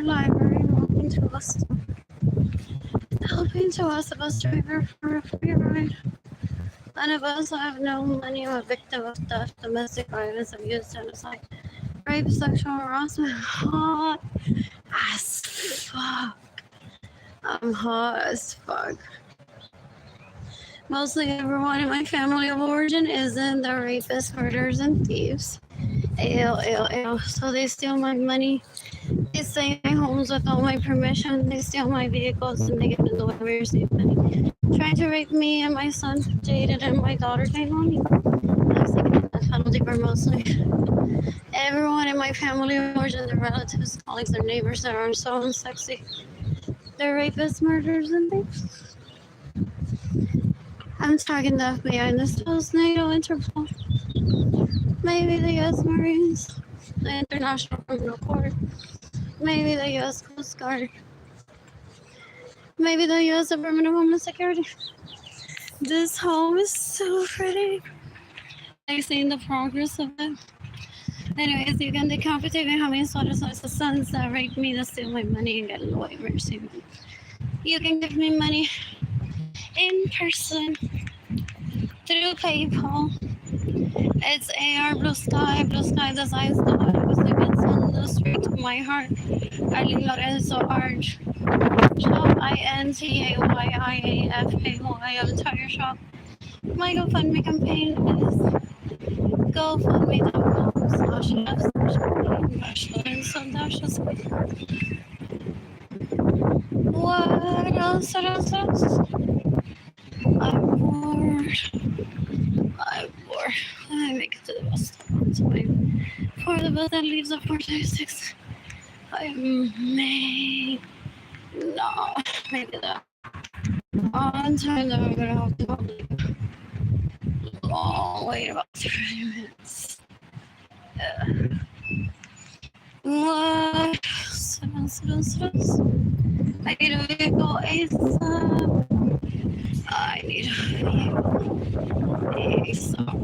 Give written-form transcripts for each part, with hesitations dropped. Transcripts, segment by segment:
library walking to us, helping to us a bus driver for a free ride. None of us have no money. I'm a victim of theft, domestic violence, abuse, genocide, rape, sexual harassment. Hot as fuck. I'm hot as fuck. Mostly everyone in my family of origin isn't. The rapists, murderers, and thieves. Ew. So they steal my money. They stay in my homes without my permission. They steal my vehicles and they get in the way we receive money. Trying to rape me and my son, Jaden, and my daughter, Kaylani. I was thinking the penalty for mostly. Everyone in my family of origin, their relatives, colleagues, their neighbors that are so unsexy. They're rapists, murderers, and thieves. I'm tagging the FBI in this post, NATO, Interpol. Maybe the U.S. Marines, the International Criminal Court. Maybe the U.S. Coast Guard. Maybe the U.S. Department of Homeland Security. This home is so pretty. I've seen the progress of it. Anyways, you can decapitate me, have me sweaters like the sons that rape me, that steal my money and get in the way of receiving. You can give me money in person through PayPal. It's AR Blue Sky Designs. The was against on the street to my heart. Arlene Lorenzo Art. Shop INTAYIAFAY. I'm Tire Shop. My GoFundMe campaign is GoFundMe.com/F/Lorenzo. What else? I'm bored. Let me make it to the bus stop on time. For the bus that leaves at 4:36. Maybe that. On time that I'm gonna have to go long wait about 30 minutes. What? Sit down. I need a vehicle ASAP. I need a vehicle ASAP.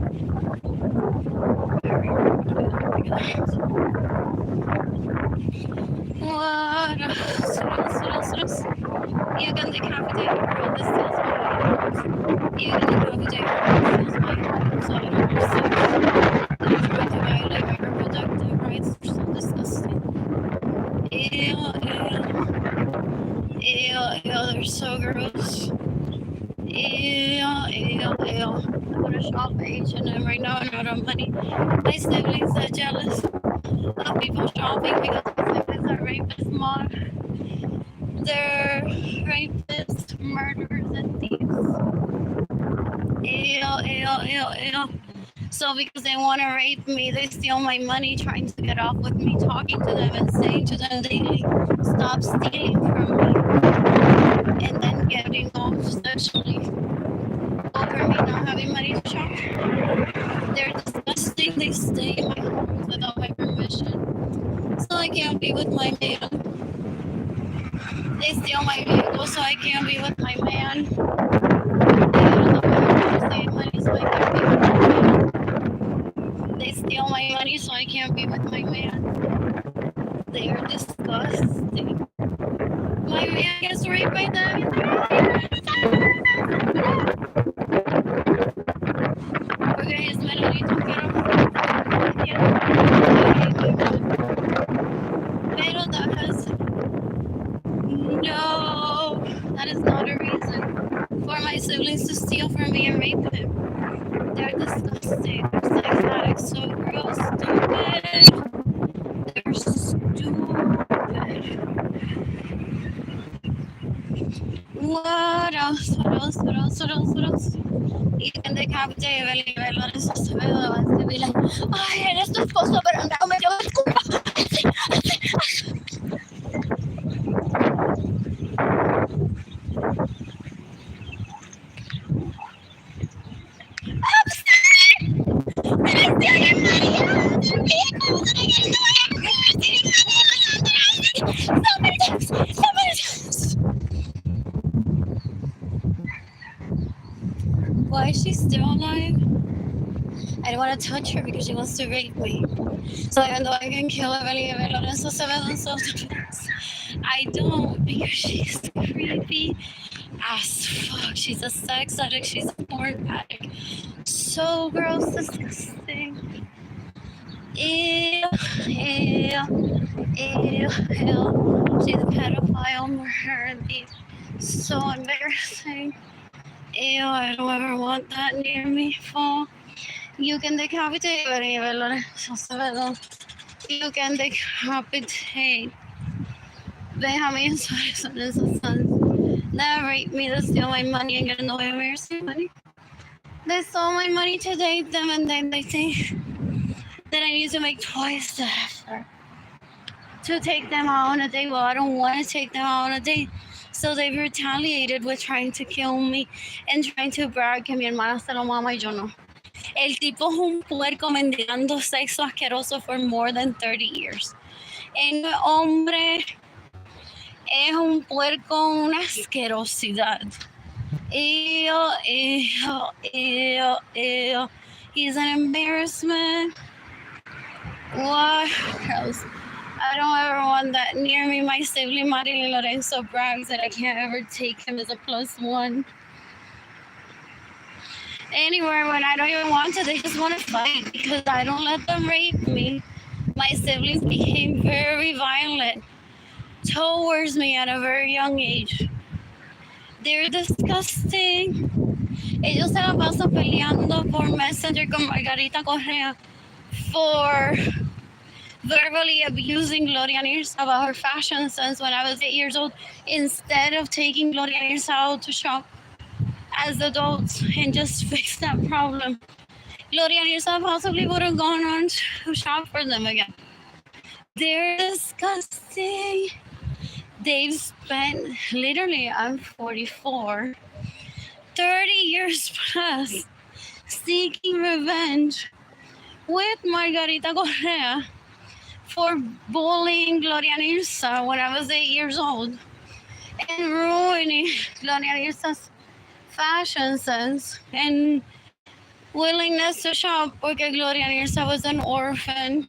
What? Sit down. You can decapitate her on this steals my items. You can decapitate her on this steals my items. I don't understand. They're trying to violate my reproductive rights. They're so disgusting. Ew. They're so gross. Ew. I'm gonna shop at H&M right now and out of money. My siblings are jealous of people shopping because my siblings are rapists, mom. They're rapists, murderers, and thieves. Ew. So because they want to rape me, they steal my money, trying to get off with me, talking to them and saying to them daily, stop stealing from me. And then getting off sexually over me not having money to shop. They're disgusting. They stay in my homes without my permission. So I can't be with my man. They steal my vehicle so I can't be with my man. They steal my money so I can't be with my man. They are disgusting. My man gets raped by them. Okay, it's Melody talking. Pero that is not a reason for my siblings to steal from me and rape him. They're disgusting. They're psychotic, so gross, stupid. They're stupid. What else? Y can decapitate a verlo en esa cebedo. Y be like, ay, eres tu esposo, pero no me dio el culo. Why is she still alive? I don't want to touch her because she wants to rape me. So even though I can kill Arlene Lorenzo in self-defense, I don't because she's creepy as fuck. She's a sex addict. She's a porn addict. So gross, disgusting. Ew, ew, ew, ew. She's a pedophile, murderer, thief. So embarrassing. Ew, I don't ever want that near me. Fall. You can decapitate You can decapitate Benjamin Suarez and his sons. That raped me to steal my money and get in the way of mercy money. They stole my money to date them, and then they think that I need to make twice the effort to take them out on a date. Well, I don't want to take them out on a date. So they've retaliated with trying to kill me and trying to brag que mi hermana se lo mama y yo no. El tipo es un puerco mendigando sexo asqueroso for more than 30 years. El hombre es un puerco, una asquerosidad. Ew, ew, ew, ew. He's an embarrassment. What else? I don't ever want that near me. My sibling Arlene Lorenzo brags that I can't ever take him as a +1. Anywhere when I don't even want to, they just want to fight because I don't let them rape me. My siblings became very violent towards me at a very young age. They're disgusting. Ellos se la pasan peleando por Messenger con Margarita Correa for verbally abusing Gloria Nirsa about her fashion sense when I was 8 years old, instead of taking Gloria Nirsa out to shop as adults and just fix that problem. Gloria Nirsa possibly would have gone on to shop for them again. They're disgusting. They've spent, literally, I'm 44, 30 years plus seeking revenge with Margarita Correa for bullying Gloria Nirsa when I was 8 years old and ruining Gloria Nirsa's fashion sense and willingness to shop because Gloria Nirsa was an orphan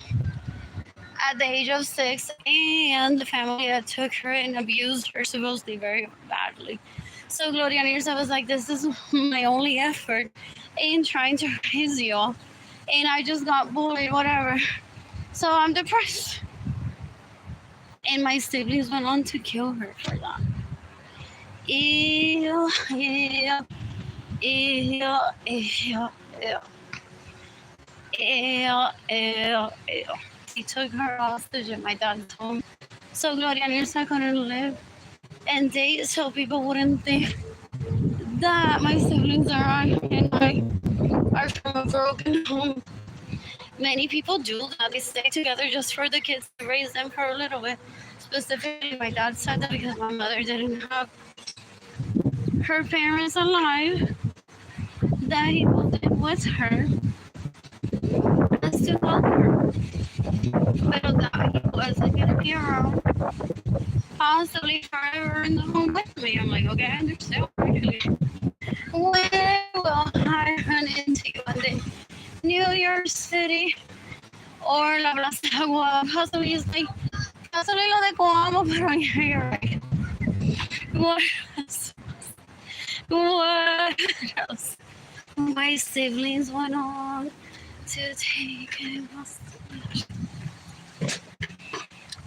at the age of 6 and the family that took her and abused her supposedly very badly. So Gloria Nirsa was like, this is my only effort in trying to raise you all. And I just got bullied, whatever. So I'm depressed. And my siblings went on to kill her for that. Ew, ew, ew, ew, ew. Ew, ew, ew. He took her hostage at my dad's home. So Gloria Nirsa couldn't live and date so people wouldn't think that my siblings are and I are from a broken home. Many people do that. They stay together just for the kids to raise them for a little bit. Specifically, my dad said that because my mother didn't have her parents alive, that he was with her as to help her. But that he wasn't going to be around possibly forever in the home with me. I'm like, okay, I understand. Really. Where will I run into you one day? New York City or La Plaza de Agua. Possibly it's like, possibly lo de Coamo, pero yeah, you're right. What else? What else? My siblings went on to take a hostage.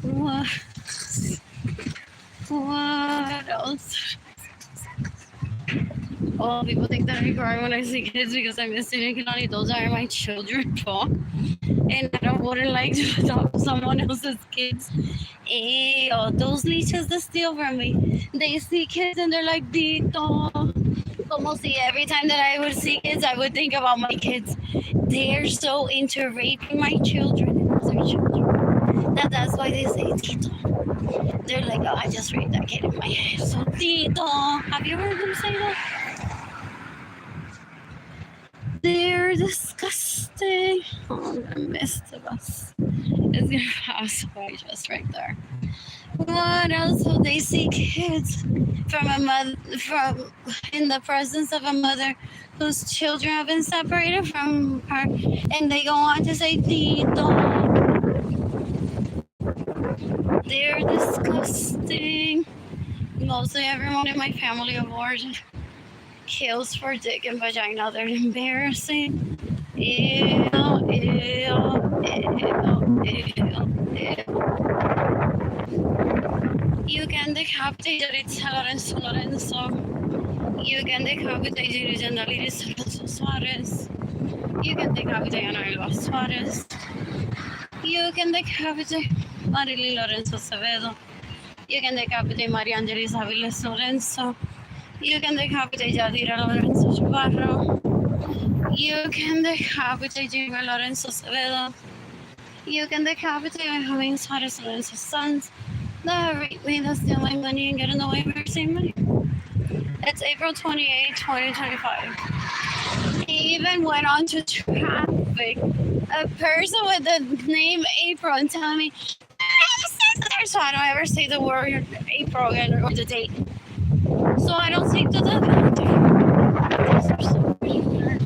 What else? Oh, people think that I cry when I see kids because I'm missing Kilani. Those are my children, Paul. And I wouldn't like to adopt someone else's kids. Oh, those leeches that steal from me. They see kids and they're like, Dito. Como si every time that I would see kids, I would think about my kids. They're so into raping my children and other children. That's why they say Tito. They're like, oh, I just raped that kid in my head. So Tito. Have you heard them say that? They're disgusting. Oh, I missed the bus. It's gonna pass by just right there. What else? So they see kids from a mother, from in the presence of a mother whose children have been separated from her, and they go on to say, "Tito." They're disgusting. Mostly everyone in my family avoid kills for dick and vagina. They're embarrassing. Ew, ew, ew, ew. You can decapitate Arlene Lorenzo. You can decapitate Arlene Lorenzo Suarez. You can decapitate Ana Suarez. You can decapitate Arlene Lorenzo Acevedo. You can decapitate Maria Angelis Aviles Lorenzo. You can decapitate Yadira Lorenzo Chavarro. You can decapitate Jimmy Lorenzo Acevedo. You can decapitate Benjamin Suarez Lorenzo's sons. That raped me, that's stealing my money and getting away with receiving money. It's April 28, 2025. He even went on to traffic a person with the name April and telling me, so I don't ever say the word April again or the date. So I don't take the death penalty. These are so weird.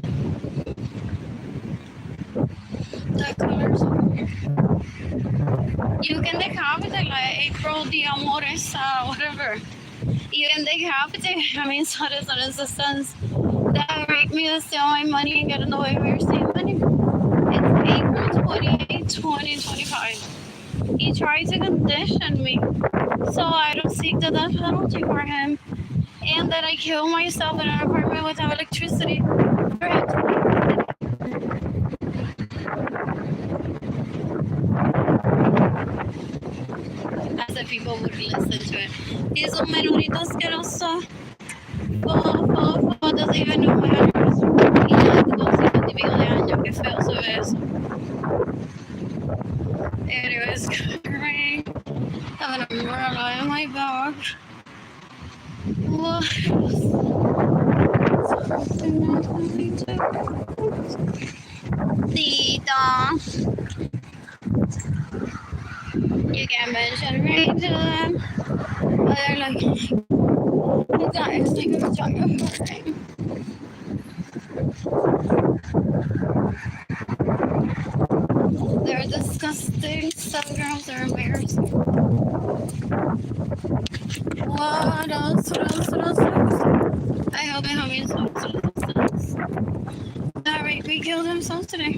The colors are weird. You can decapitate like April de Amores, whatever. You can decapitate, I mean, Suarez Lorenzo's sons that raped me, that steal my money and get in the way of your state money. It's April 28, 2025. He tried to condition me so I don't seek the death penalty for him, and that I kill myself in an apartment without electricity. For him to as if people would listen to it. He's un menudito asqueroso. Doesn't even know my address. Y ya tengo 50 y pico de años. Qué feo se ve eso. Anyways, great. Having a umbrella in my bag. What Tita. You can mention rain to them. But they're like, you guys take a vagina hurting. They're disgusting. Some girls are embarrassing. What else? I hope it means that we killed himself today.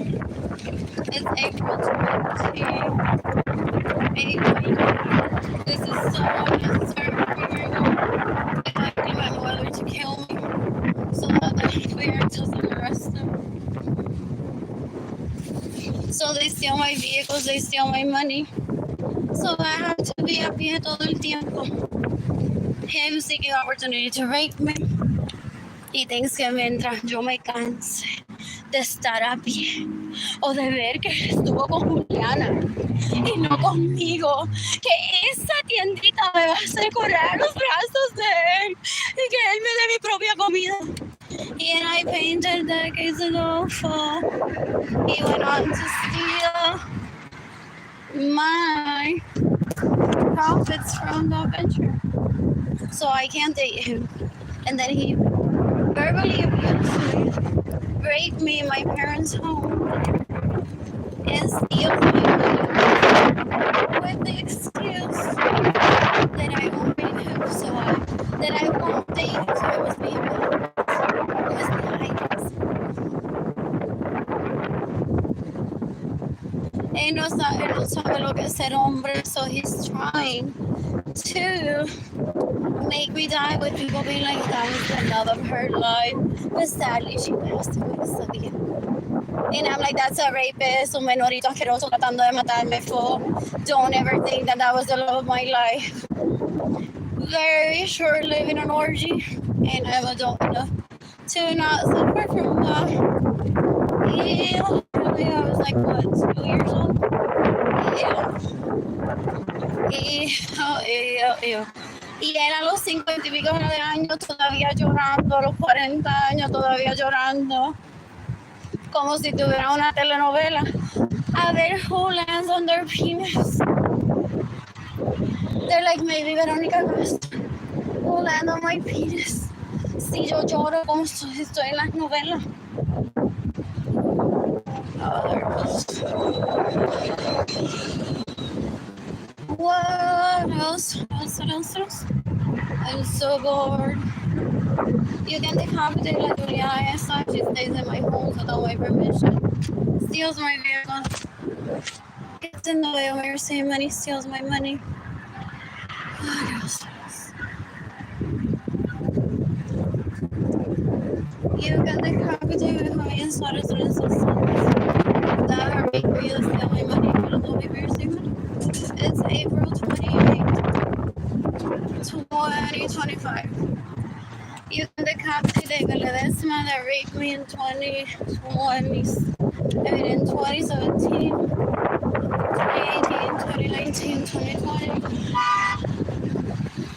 It's April 28th. This is so unnecessary. If I need my mother to kill me so that the parents doesn't arrest them. So they steal my vehicles, they steal my money. So I have to be a pie todo el tiempo. Him seeking opportunity to rape me. Y thinks que mientras yo me canse de estar a pie o de ver que estuvo con Juliana y no conmigo, que esa tiendita me va a hacer correr los brazos de él y que él me dé mi propia comida. And I painted decades ago for he went on to steal my profits from the venture. So I can't date him. And then he verbally abused me, raped me in my parents' home, and steals my money with the excuse that I won't date him, that I won't date him, so I must be a Él no sabe lo que es ser hombre, so he's trying to make me die with people being like, that was the love of her life, but sadly she passed away. And I'm like, that's a rapist, un menorito asqueroso tratando de matarme for. Don't ever think that that was the love of my life. Very short living an orgy, and I'm adult enough to not suffer from that. Ew. I was like, what, 2 years old? Ew. Y él a los 50 y pico de años todavía llorando, a los 40 años todavía llorando. como si tuviera una telenovela. A ver who lands on their penis. They're like, maybe Verónica Castro. Who land on my penis. Si yo lloro como si estoy en las novelas. What else? What else? I'm so bored. You can decapitate la Juliana esa. She stays in my home without my permission. Steals my vehicle. Gets in the way of my receiving money. Steals my money. What else? You can decapitate my insiders and insults. That are making me steal my money. But don't be receiving money. It's April 28th, 2025. You can decapitate the Ledesma that raped me in 2020. I mean, in 2017, 2018, 2019, 2020. I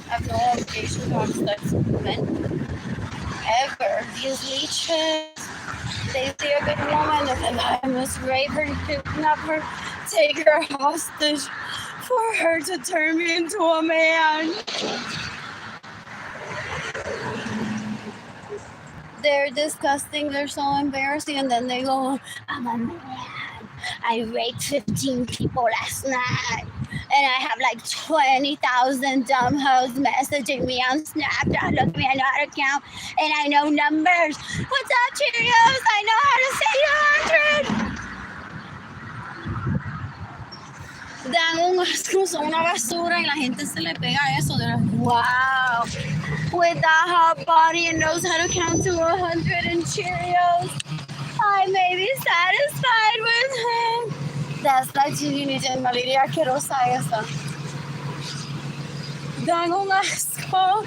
have no obligation to have sex with men. Ever. These leeches, they see a good woman and I must rape her, kidnap her, take her hostage for her to turn me into a man. They're disgusting, they're so embarrassing, and then they go, I'm a man. I raped 15 people last night. And I have like 20,000 dumb hoes messaging me on Snapchat. Look at me, I know how to count. And I know numbers. What's up, Cheerios? I know how to say 100. Dan un asco, son una basura y la gente se le pega a eso. They're like, wow. With that hot body and knows how to count to 100 in Cheerios, I may be satisfied with him. That's like divinity and malaria asquerosa esa. Dan un asco.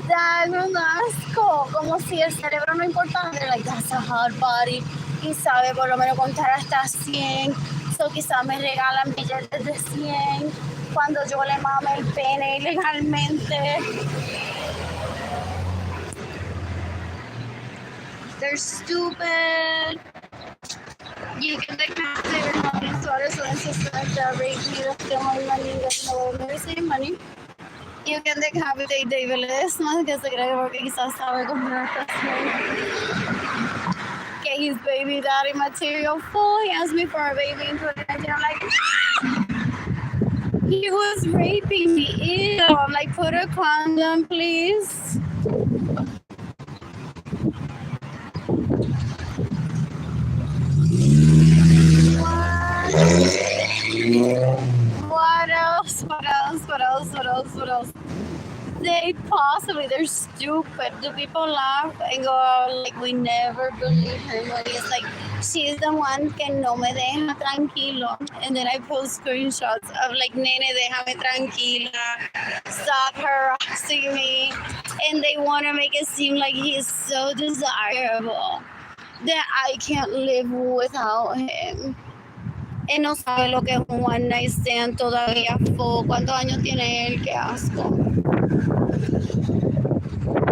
Dan un asco. Como si el cerebro no importara. They're like, that's a hot body. Y sabe por lo menos contar hasta 100. So quizás me regalan billetes de 100 cuando yo le mame el pene ilegalmente. They're stupid. You can decapitate her money, sweaters, and sisters that rape me, that's the only money you get no never say money. You can decapitate David Ledesma, que se cree porque quizás sabe comprar estación. Get his baby daddy material full. He asked me for a baby in 2019. I'm like, he was raping me. Ew. I'm like, put a condom, please. What else? They're stupid. Do people laugh and go like, we never believe her? But it's like, she's the one que no me deja tranquilo. And then I post screenshots of like, nene, déjame tranquila. Stop harassing me. And they want to make it seem like he's so desirable that I can't live without him. Él no sabe lo que es un one night stand todavía. ¿Cuántos años tiene él? Qué asco.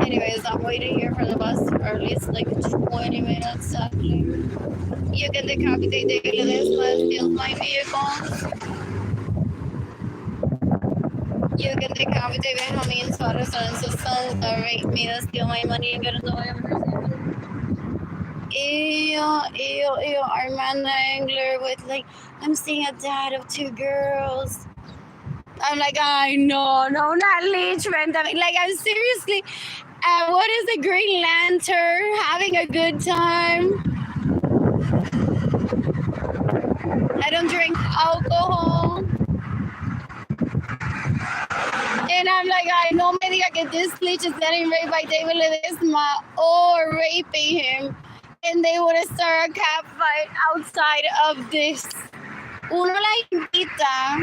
Anyways, I'm waiting here for the bus for at least like 20 minutes actually. You can decapitate David Ledesma, steal my vehicles. You can decapitate Benjamin Suarez and his sons that rape me, that steal my money and get in the way of her. Ew, Armando Angler with like, I'm seeing a dad of 2 girls. I'm like, I know, no, not Leachman. Like, I'm seriously, what is a Green Lantern? Having a good time. I don't drink alcohol. And I'm like, I no me diga que this leech is getting raped by David Ledesma or raping him. And they would start a cat fight outside of this. Uno la invita.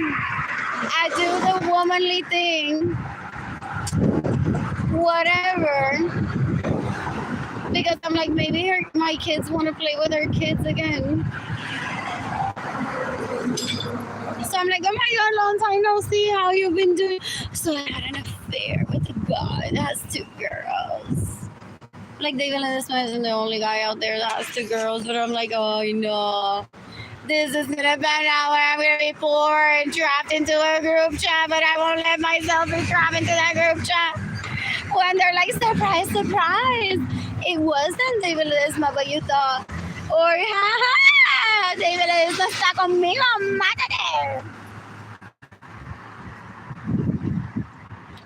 I do the womanly thing. Whatever. Because I'm like, maybe my kids want to play with her kids again. So I'm like, oh my God, long time no see, how you been doing? So I had an affair with a guy that has 2 girls. Like David Ledesma isn't the only guy out there that has two girls, but I'm like, oh no. This is gonna pan out where I'm gonna be poor and trapped into a group chat, but I won't let myself be trapped into that group chat. When they're like, surprise, surprise. It wasn't David Ledesma, but you thought, or haha, David Ledesma está conmigo, mátate.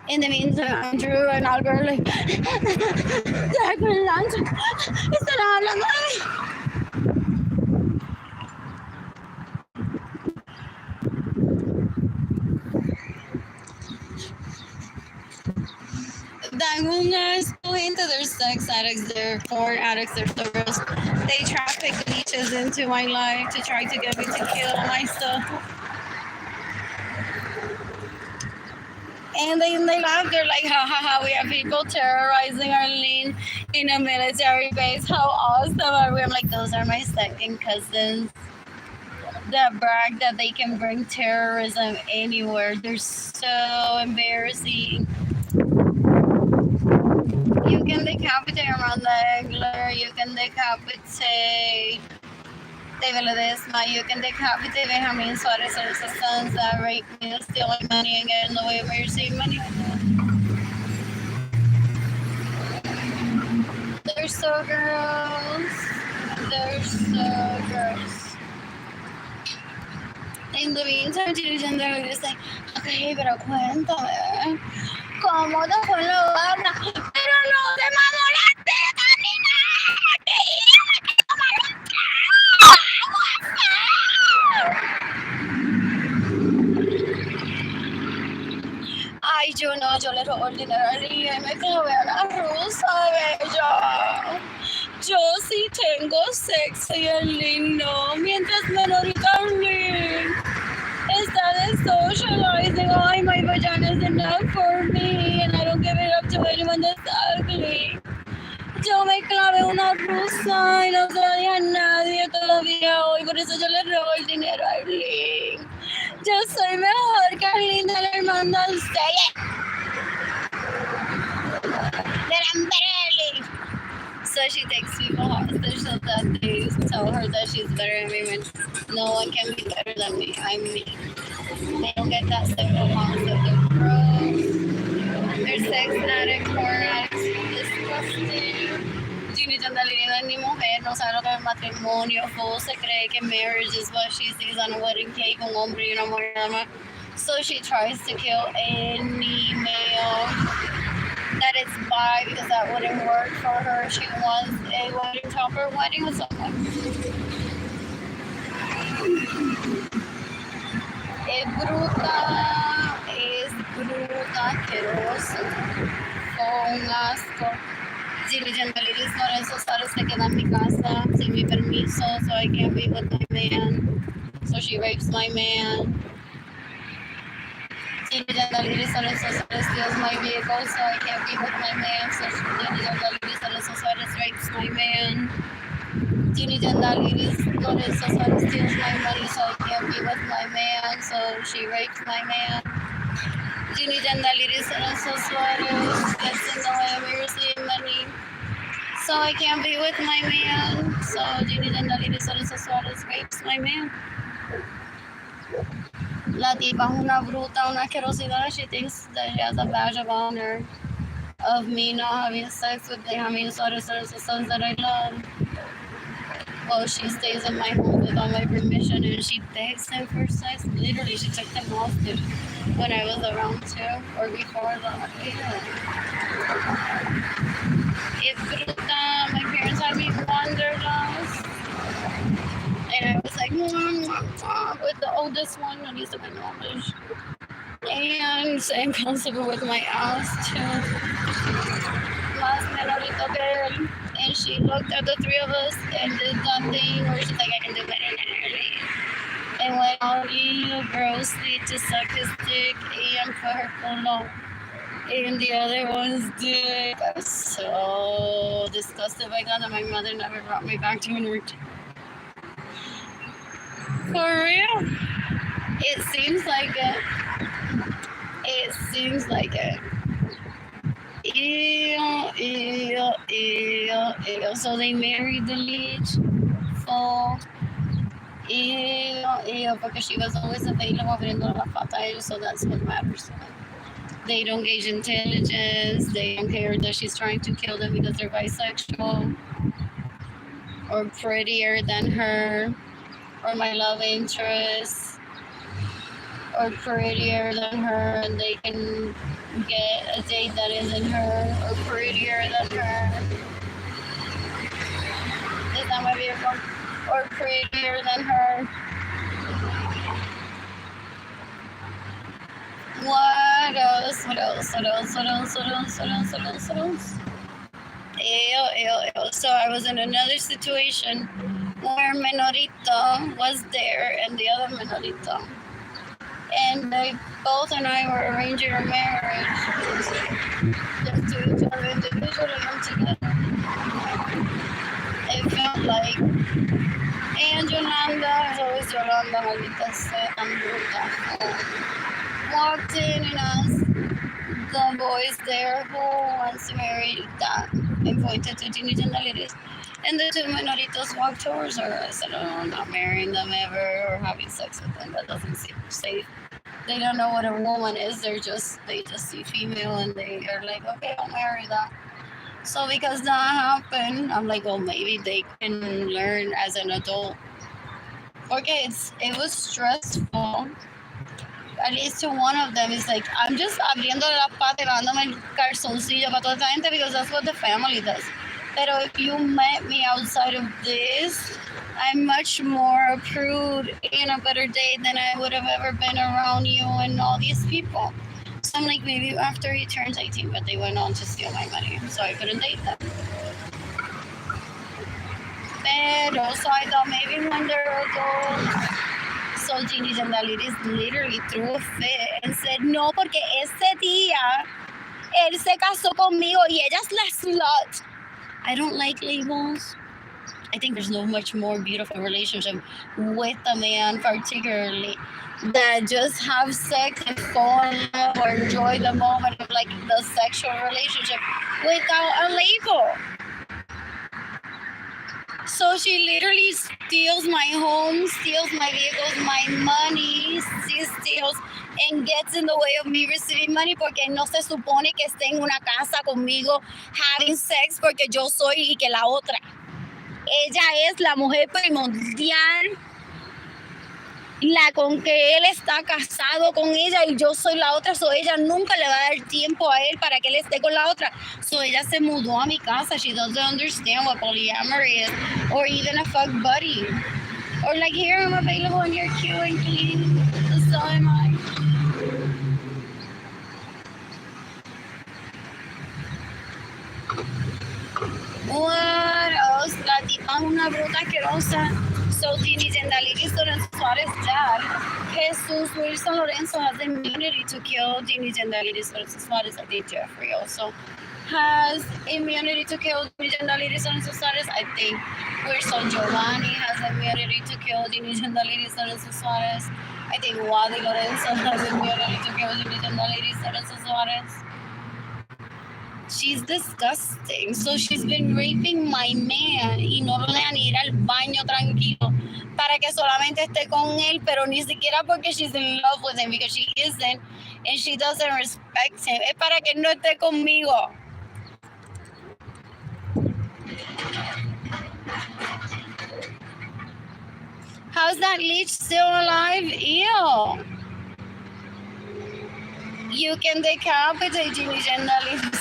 In the meantime, Andrew and Albert are like, están hablando de mí. Algunas gente, they're sex addicts, they're porn addicts, they're stalkers. They traffic leeches into my life to try to get me to kill myself. And they laugh, they're like, ha ha ha, we have people terrorizing Arlene in a military base. How awesome are we? I'm like, those are my second cousins that brag that they can bring terrorism anywhere. They're so embarrassing. You can decapitate around the Egler, you can decapitate David Ledesma, you can decapitate Benjamin Suarez and his sons that rape me, stealing money and getting away with receiving money. They're so gross. They're so gross. In the meantime, they're just like, okay, pero cuéntame, ¿cómo te fue en la barra? Pero no te mamolaste, Carolina. Ay, yo no, yo le robo el dinero a Ria y me clavé a la rusa, bella. Yo sí tengo sexo y Arlene no, mientras menorita Arlene está de socializing. Ay, my vagina is enough for me and I don't give it up to anyone that's ugly. Yo me clavé una rusa y no se la di a nadie todavía hoy, por eso yo le robo el dinero a Arlene. Yo soy mejor que Arlene de la hermana Say it. That I'm better. So she takes people hostage so that they tell her that she's better than me when no one can be better than me. I'm me. They don't get that simple concept of growth. They're sex addicts, porn addicts, disgusting. Ginny Chandalina ni mujer, no sabe lo que es matrimonio. Full se cree que marriage is what she sees on a wedding cake, un hombre y una mujer nada más. So she tries to kill any male that it's bi because that wouldn't work for her. She wants a wedding top or wedding with someone. Es bruta, asquerosa, con asco. Arlene Lorenzo se queda en mi casa sin mi permiso, so I can't be with my man. So she rapes my man. Arlene Lorenzo steals my vehicle, so I can't be with my man. So Arlene Lorenzo rapes my man. Arlene Lorenzo steals my money, so I can't be with my man. So she rapes my man. Arlene Lorenzo gets in the way of me receiving money, so I can't be with my man. So Arlene Lorenzo rapes my man. La tipa es una bruta, una asquerosidad. She thinks that she has a badge of honor of me not having sex with Benjamin Suarez and the sons that I love. Well, she stays in my home without my permission and she begs him for sex. Literally, she took them hostage when I was around 2 or before that. It's bruta. My parents had me wanderlust. And I was like, with the oldest one, at least of my knowledge. And same concept with my ass, too. Last menorito girl. And she looked at the three of us and did that thing where she's like, I can do better than Arlene. And went all real grossly to suck his dick and put her culo in the other one's dick. I was so disgusted by God that my mother never brought me back to minority. For real? It seems like it. It seems like it. Ew. So they married the leech. So, because she was always available abriendo la pata a ellos, so that's what matters. They don't gauge intelligence. They don't care that she's trying to kill them because they're bisexual or prettier than her, or my love interest, or prettier than her, and they can get a date that isn't her, or prettier than her. Is that my vehicle? Or prettier than her. What else? What else? What else? What else? What else? What else? What else? What else? Ew. So I was in another situation where Menorito was there and the other Menorito. And they both and I were arranging a marriage. Just to each other individually and together. It felt like, and Yolanda is always Yolanda, maldita sea, tan bruta. Walked in and asked the boys there who wants to marry that and pointed to teenage and the ladies. And the two Menoritos walked towards her. I said, oh, I'm not marrying them ever or having sex with them. That doesn't seem safe. They don't know what a woman is. They just see female and they are like, okay, I'll marry that. So because that happened, I'm like, well, maybe they can learn as an adult. Okay, it was stressful. At least to one of them, it's like, I'm just abriendo la pata y dándome el calzoncillo para toda esta gente because that's what the family does. Pero if you met me outside of this, I'm much more a prude and a better date than I would have ever been around you and all these people. So I'm like, maybe after he turns 18, but they went on to steal my money, so I couldn't date them. Pero, so I thought maybe when they're adults. So Ginny Jandaliris literally threw a fit and said, no, porque ese día él se casó conmigo y ella es la slut. I don't like labels. I think there's no much more beautiful relationship with a man particularly that just have sex and fall in love or enjoy the moment of like the sexual relationship without a label. So she literally steals my home, steals my vehicles, my money, she steals and gets in the way of me receiving money porque no se supone que esté en una casa conmigo having sex porque yo soy y que la otra. Ella es la mujer primordial, la con que él está casado con ella y yo soy la otra, so ella nunca le va a dar tiempo a él para que él esté con la otra. So ella se mudó a mi casa. She doesn't understand what polyamory is or even a fuck buddy. Or like, here I'm available and you're cute and clean. So am I. What else? La tipa es una bruta asquerosa. So Tini Jandaliris Lorenzo Suarez dad, Jesus Wilson Lorenzo has immunity to kill Tini Jandaliris Lorenzo Suarez. I think Jeffrey also has immunity to kill Tini Jandaliris Lorenzo Suarez. I think Wilson Giovanni has immunity to kill Tini Jandaliris Lorenzo Suarez. I think Wadi Lorenzo has immunity to kill Tini Jandaliris Lorenzo Suarez. She's disgusting. So she's been raping my man y no lo dejan ir al baño tranquilo para que solamente esté con él, pero ni siquiera porque she's in love with him, because she isn't and she doesn't respect him. Es para que no esté conmigo. How's that leech still alive? Ew. You can decapitate Ginny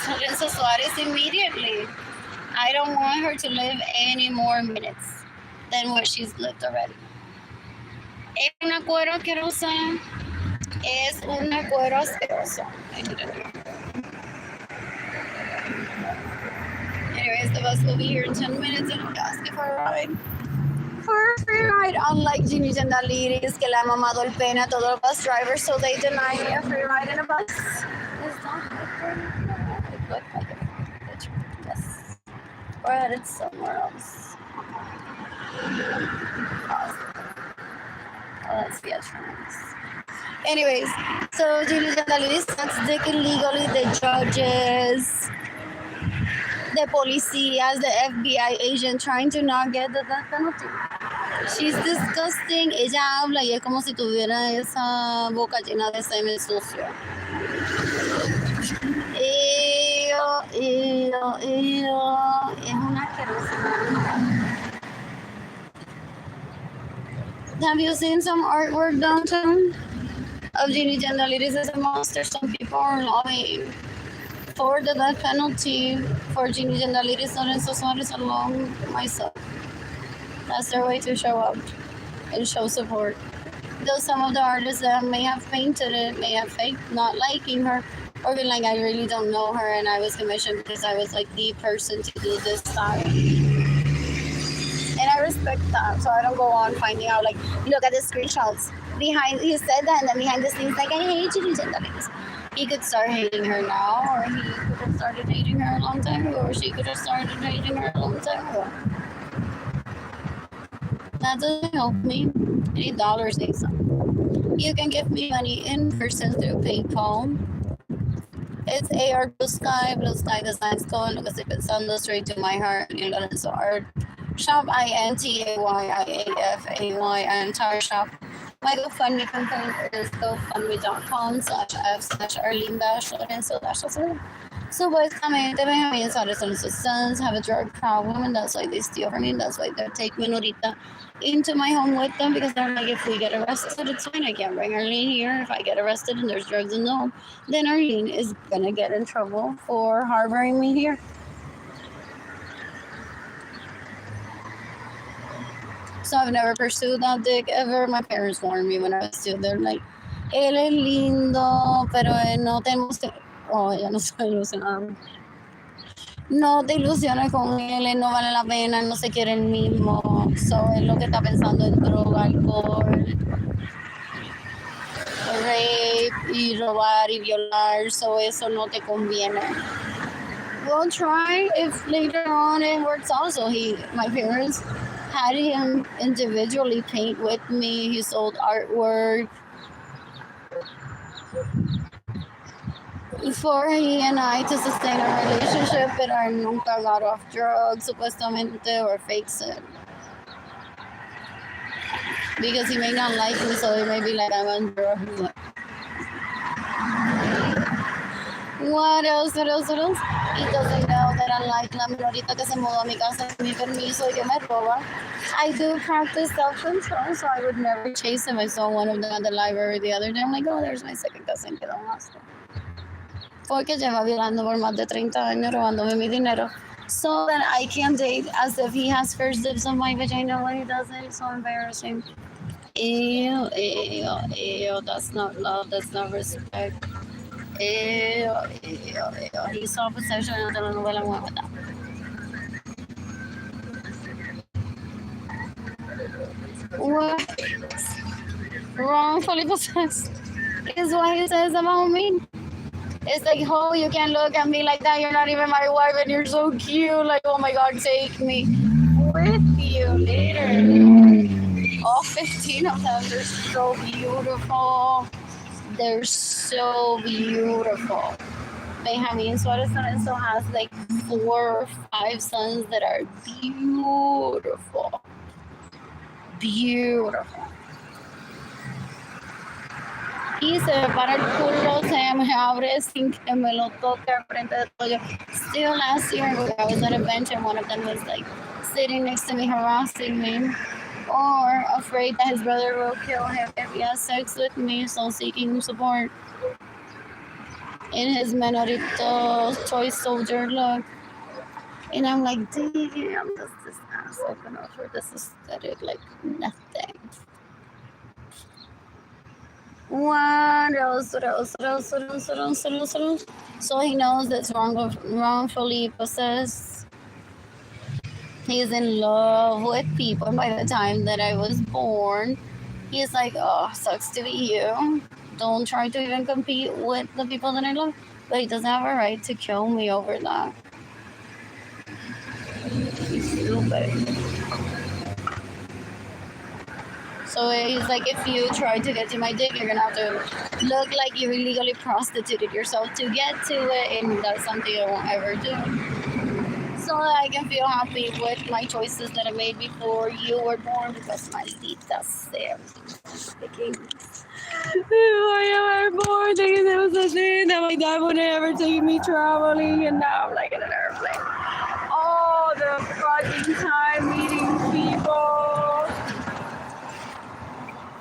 Lorenzo Suarez immediately. I don't want her to live any more minutes than what she's lived already. Es una cuero asquerosa. Es una cuero asquerosa. Anyways, the bus will be here in 10 minutes and I'm asking for a ride. For a free ride, unlike Ginny Jandaliris, que le ha mamado el pene a todo el bus driver, so they deny me a free ride in a bus. It's not it looked like a yes. Or headed somewhere else. Oh, that's the entrance. Anyways, so Ginny Jandaliris sucks dick illegally. The judges the policías, the FBI agent trying to not get the death penalty. She's disgusting. Ella habla y es como si tuviera esa boca llena de semen sucio. Es una asquerosa. Have you seen some artwork downtown of Ginny Gendalides as a monster? Some people are loving for the death penalty for Ginny Gendalides Lorenzo Suarez along myself. That's their way to show up and show support. Though some of the artists that may have painted it may have faked not liking her or been like, I really don't know her and I was commissioned because I was like the person to do this style. And I respect that, so I don't go on finding out like, look at the screenshots behind. He said that, and then behind the scenes, like, I hate you, he could start hating her now, or he could have started hating her a long time ago, or she could have started hating her a long time ago. That doesn't help me. $80 ain't something. You can give me money in person through PayPal. It's AR Blue Sky Designs. Go and look at it. Sound straight to my heart. Arlene Lorenzo Art. Shop INTAYIAFAY entire shop. My GoFundMe campaign is gofundme.com/f/Arlene-Lorenzo. So básicamente Benjamin Suarez and his sons have a drug problem, and that's why they steal from me. That's why they're taking Menorita into my home with them, because they're like, if we get arrested, it's fine. I can't bring Arlene here. If I get arrested and there's drugs in the home, then Arlene is gonna get in trouble for harboring me here. So I've never pursued that dick ever. My parents warned me when I was still there, like, él es lindo, pero no tenemos que... Oh, ya no estoy ilusionada. No te ilusiones con él no vale la pena, no se quiere el mismo. So, es lo que está pensando en droga, alcohol, rape y robar y violar. So, eso no te conviene. We'll try if later on it works also. My parents had him individually paint with me. He sold artwork for he and I to sustain our relationship, but I nunca got off drugs, supuestamente, or fakes it. Because he may not like me, so he may be like, I'm on drugs. What else? He doesn't know that unlike la minorita que se mudó a mi casa sin mi permiso y que me roba, I do practice self-control, so I would never chase him. I saw one of them at the library the other day. I'm like, oh, there's my second cousin que da un asco. Porque lleva violando por más de 30 años, robándome mi dinero, so that I can date as if he has first dibs on my vagina when he doesn't. It's so embarrassing. Ew, that's not love, that's not respect. He saw possession en la telenovela Muévete. What? Wrongfully possessed is what he says about me. It's like, oh, you can't look at me like that. You're not even my wife, and you're so cute. Like, oh my God, take me with you later. All 15 of them, they're so beautiful. They're so beautiful. Benjamin Suarez Lorenzo has like 4 or 5 sons that are beautiful. Beautiful. Y se me para el culo, se me abre sin que me lo toque al frente de todo. Still last year, I was at a bench and one of them was like sitting next to me, harassing me, or afraid that his brother will kill him if he has sex with me, so seeking support in his Menorito toy soldier look. And I'm like, damn, does this ass open up for this aesthetic? Like, nothing. What else? So he knows that's wrongfully possessed. He's in love with people. And by the time that I was born, he's like, oh, sucks to be you. Don't try to even compete with the people that I love. But he doesn't have a right to kill me over that. He's stupid. So he's like, if you try to get to my dick, you're gonna have to look like you illegally prostituted yourself to get to it, and that's something I won't ever do. so that I can feel happy with my choices that I made before you were born, because maldita sea. Before you were born, thinking there was a thing that my dad would never take me traveling, and now I'm like in an airplane. All the fucking time meeting people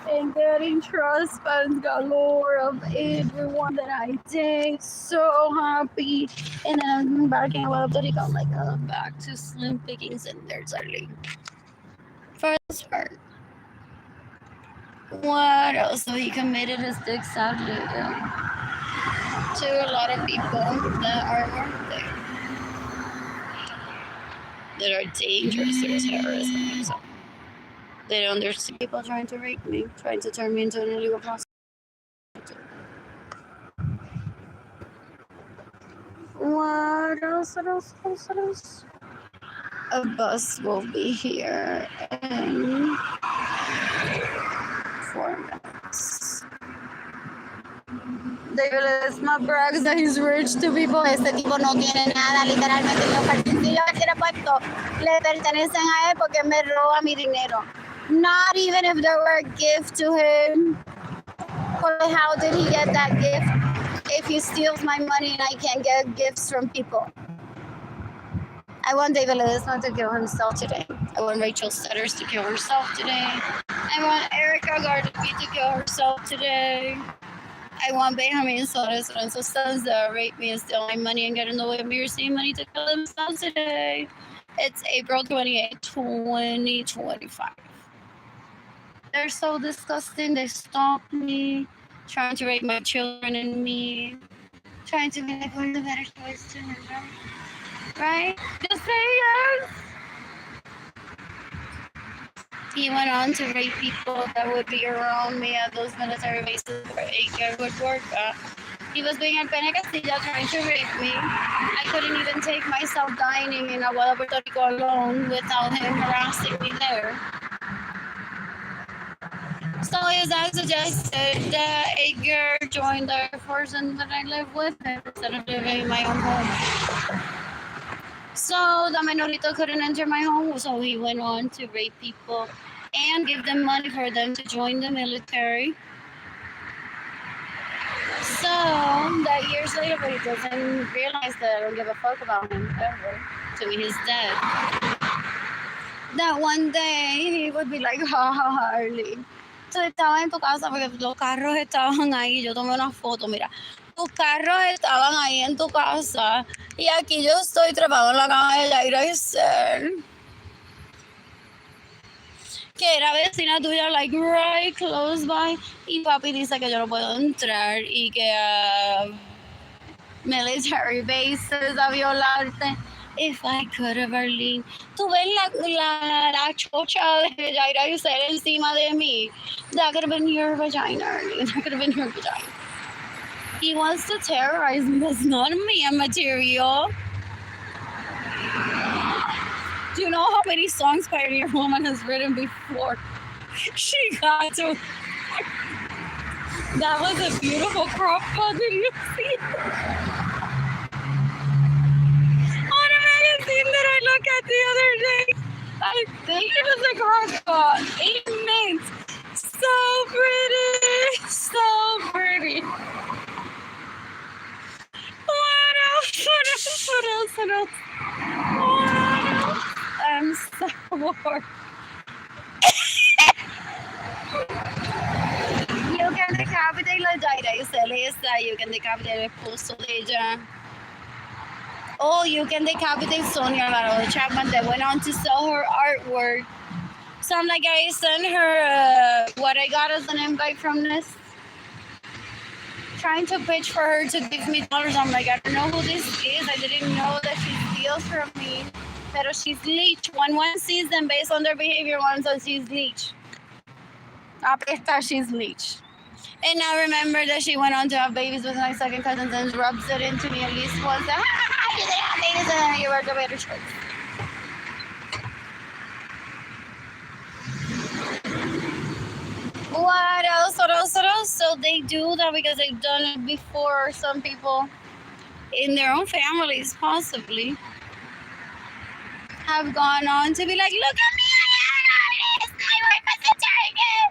and getting trust funds galore of everyone that I date. So happy. And then I'm embarking on Puerto Rico. I'm like, oh, back to slim pickings, and there's Arlene. For this part. What else? So he committed his dick sadly to a lot of people that are worth there. That are dangerous or terrorists. So they don't understand people trying to rape me, trying to turn me into an illegal prostitute. What else? A bus will be here in 4 minutes. David Ledesma brags that he's rich to people. Este tipo no tiene nada, literalmente los calzoncillos que tiene puesto le pertenecen a él porque me roba mi dinero. Not even if they were a gift to him. How did he get that gift? If he steals my money and I can't get gifts from people. I want David Ledesma to kill himself today. I want Rachel Setters to kill herself today. I want Erica Gardapi to kill herself today. I want Benjamin Lorenzo sons that rape me and steal my money and get in the way of me receiving money to kill themselves today. It's April 28, 2025. They're so disgusting. They stalk me, trying to rape my children and me, trying to be like, we're the better choice to her, right? Just say yes. He went on to rape people that would be around me at those military bases where AK would work at. He was being at Pena Castilla trying to rape me. I couldn't even take myself dining in Aguada, Puerto Rico alone without him harassing me there. So his dad suggested that Edgar join the Air Force and that I live with him instead of living in my own home. So the minorito couldn't enter my home, so he went on to rape people and give them money for them to join the military. So that years later, but he doesn't realize that I don't give a fuck about him ever. To me, he's dead. That one day he would be like, ha ha ha, Arlene. So estaba en tu casa porque los carros estaban ahí. Yo tomé una foto, mira. Tus carros estaban ahí en tu casa y aquí yo estoy trepado en la cama de Yaira y Ser, que era vecina tuya, like right close by, y papi dice que yo no puedo entrar y que military bases a violarte. If I could have, Arlene. Tú ves la chocha de Yaira y Ser encima de mí. That could have been your vagina, Arlene. That could have been your vagina. He wants to terrorize me. That's not man material. Do you know how many songs Pioneer Woman has written before she got to? That was a beautiful crop cut. Did you see? On a magazine that I looked at the other day, I think it was a crop cut. It meant so pretty, so pretty. What else? I'm so bored. You can decapitate la Jaira y Celesta. You can decapitate el esposo de ella. Oh, you can decapitate Sonia Alvaro Chapman that went on to sell her artwork. So I'm like, I sent her what I got as an invite from this. Trying to pitch for her to give me dollars. I'm like, I don't know who this is. I didn't know that she steals from me. Pero she's leech. When one sees them based on their behavior, one says she's leech. Apesta, she's leech. And I remember that she went on to have babies with my second cousins and rubs it into me at least once. You didn't have babies and you were the better choice. What else? So they do that because they've done it before. Some people in their own families, possibly. have gone on to be like, look at me, I work at the Target.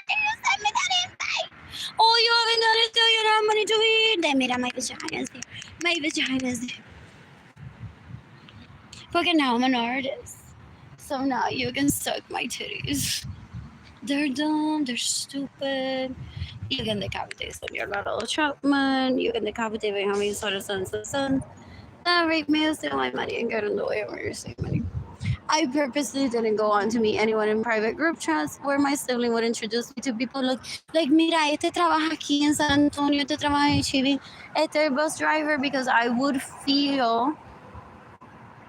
You sent me that invite. Oh, you haven't done it, so you don't have money to eat. Then mira, my vagina's there. My vagina's there. Porque now I'm an artist. So now you can suck my titties. They're dumb, they're stupid. You can decapitate some of your little Chapman. You can decapitate how many sort of sons. That rape me is steal my money and get in the way of where you're saving money. I purposely didn't go on to meet anyone in private group chats where my sibling would introduce me to people like mira, este trabaja aquí en San Antonio, este trabaja en Chibi, este bus driver, because I would feel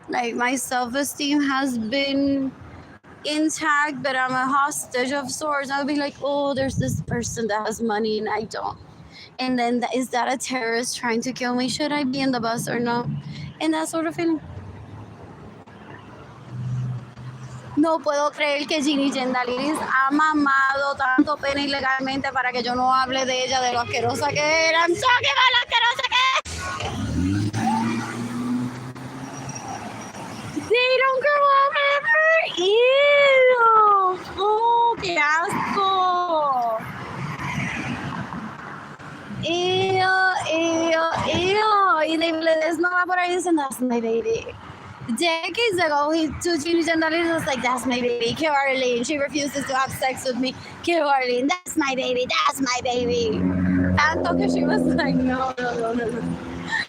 like my self-esteem has been intact, but I'm a hostage of sorts. I'll be like, oh, there's this person that has money and I don't. And then is that a terrorist trying to kill me? Should I be in the bus or not? And that sort of feeling. No puedo creer que Ginny Jendaliris ha mamado tanto pena ilegalmente para que yo no hable de ella, de lo asquerosa que era. I'm talking about lo asquerosa que es. They don't grow up ever. Ew. Oh, qué asco. Ew. Y they desnuda por ahí dicen, that's my baby. Decades ago, he to Ginny Jendaliris was like, that's my baby. Kill Arlene. She refuses to have sex with me. Kill Arlene. That's my baby. That's my baby. Tanto que she was like, no.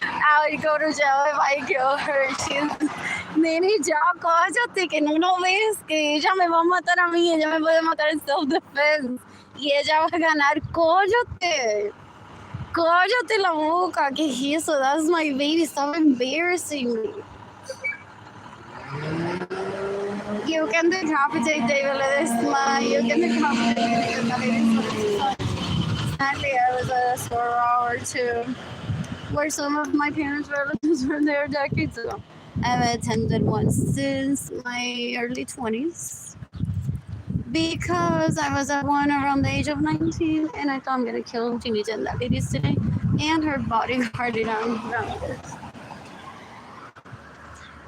I would go to jail if I kill her. She's... Nene, ya cállate, que no ves que ella me va a matar a mí, ella me puede matar en self-defense y ella va a ganar. Cállate la boca, ¿qué es eso? That's my baby, stop embarrassing me. You can decapitate David Ledesma, you can decapitate David Ledesma. Sadly, I was at a store or two where some of my parents' relatives were there decades ago. I've attended one since my early 20s because I was at one around the age of 19 and I thought I'm going to kill Ginny Jendaliris today and her bodyguard around.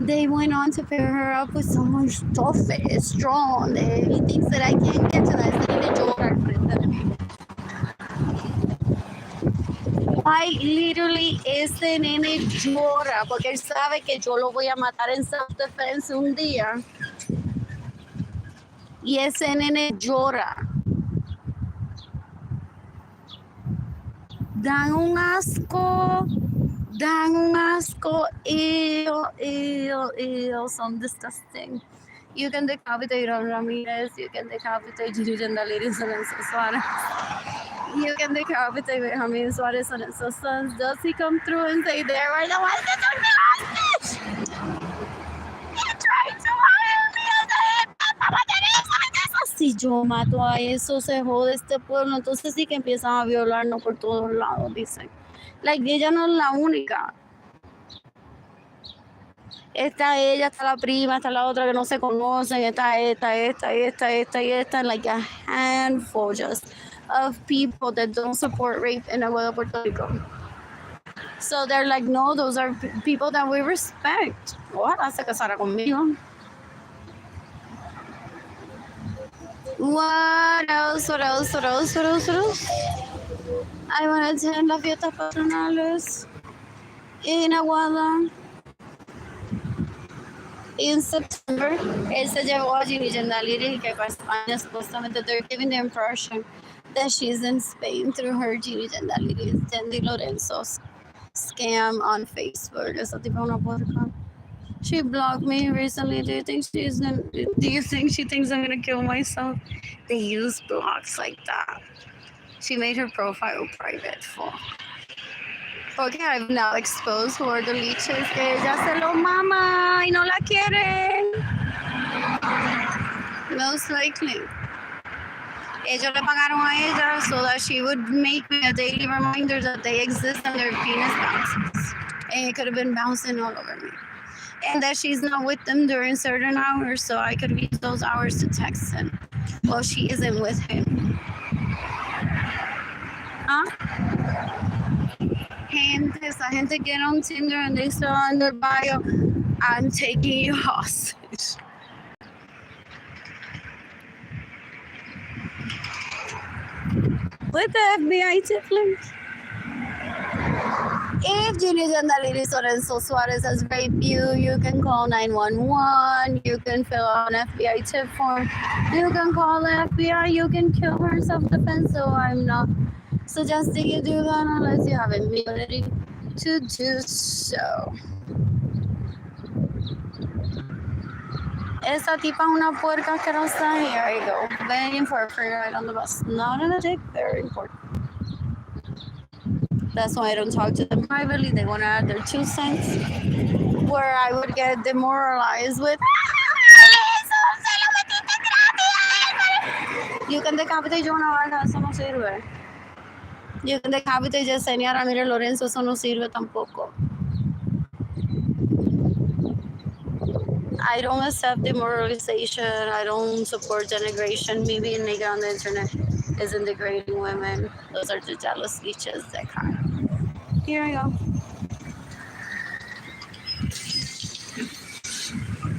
They went on to pair her up with someone tough and strong. He thinks that I can't get to that. I literally, este nene llora porque él sabe que yo lo voy a matar en self-defense un día. Y ese nene llora. Dan un asco. Ew, son disgusting. You can decapitate Ramirez, you can decapitate Ginny Jendaliris and Suarez. You can decapitate Benjamin Suarez and his sons. Does he come through and say, there were the ones that took me hostage? You tried to hire me as a si yo mato a eso, se jode este pueblo. Entonces sí que empiezan a violarnos por todos lados, dicen. Like, ella no es la única. Está ella, está la prima, está la otra que no se conocen, está esta, like a handful just of people that don't support rape in Aguada, Puerto Rico. So they're like, no, those are people that we respect. Ojalá se casara conmigo. What else? I want to attend las fiestas patronales en Aguada. In September, él se llevó a Ginny Jendaliris y que para España supuestamente they're giving the impression that she's in Spain through her Ginny Jendaliris, Arlene Lorenzo's scam on Facebook. Esa tipo una podcast. She blocked me recently. Do you think she thinks I'm gonna kill myself? They use blocks like that. She made her profile private for. Okay, I've now exposed who are the leeches que ella se lo mama y no la quieren. Most likely. Ellos le pagaron a ella so that she would make me a daily reminder that they exist and their penis bounces. And it could have been bouncing all over me. And that she's not with them during certain hours, so I could use those hours to text him. Well, she isn't with him. Esa gente get on Tinder and they saw in their bio, I'm taking you hostage. with the FBI tip link. If Junior and Arlene Lorenzo Suarez has raped you, you can call 911. You can fill out an FBI tip form. You can call the FBI. You can kill her in self-defense. So I'm not suggesting you do that unless you have immunity to do so. Esa tipa es una puerca asquerosa. Here you go. Begging for a free ride on the bus. Not in a dick. Very important. That's why I don't talk to them privately. They want to add their 2 cents. Where I would get demoralized with. You can decapitate Jonah Vargas. Eso no sirve. You can decapitate Yesenia Arlene Lorenzo. Eso no sirve tampoco. I don't accept demoralization. I don't support denigration. Me being nigga on the internet isn't degrading women. Those are the jealous leeches that kind. Here I go.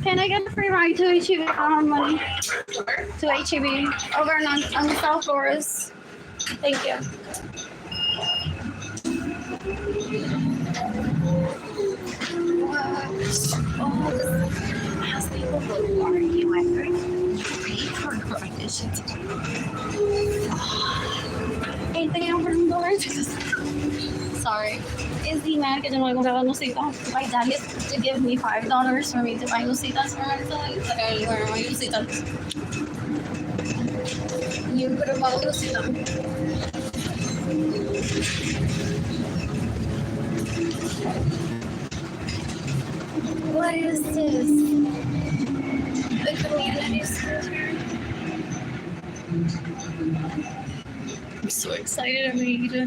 Can I get a free ride to HEB? I don't have money. To HEB. Over on the South Forest. Thank you. Anything else for $1? Sorry. Is he mad que yo no le compraba nusitas? My dad used to give me $5 for me to buy nusitas for myself. He's like, I only wear my nusitas. You could have bought nusitas. What is this? The community center. I'm so excited I'm going to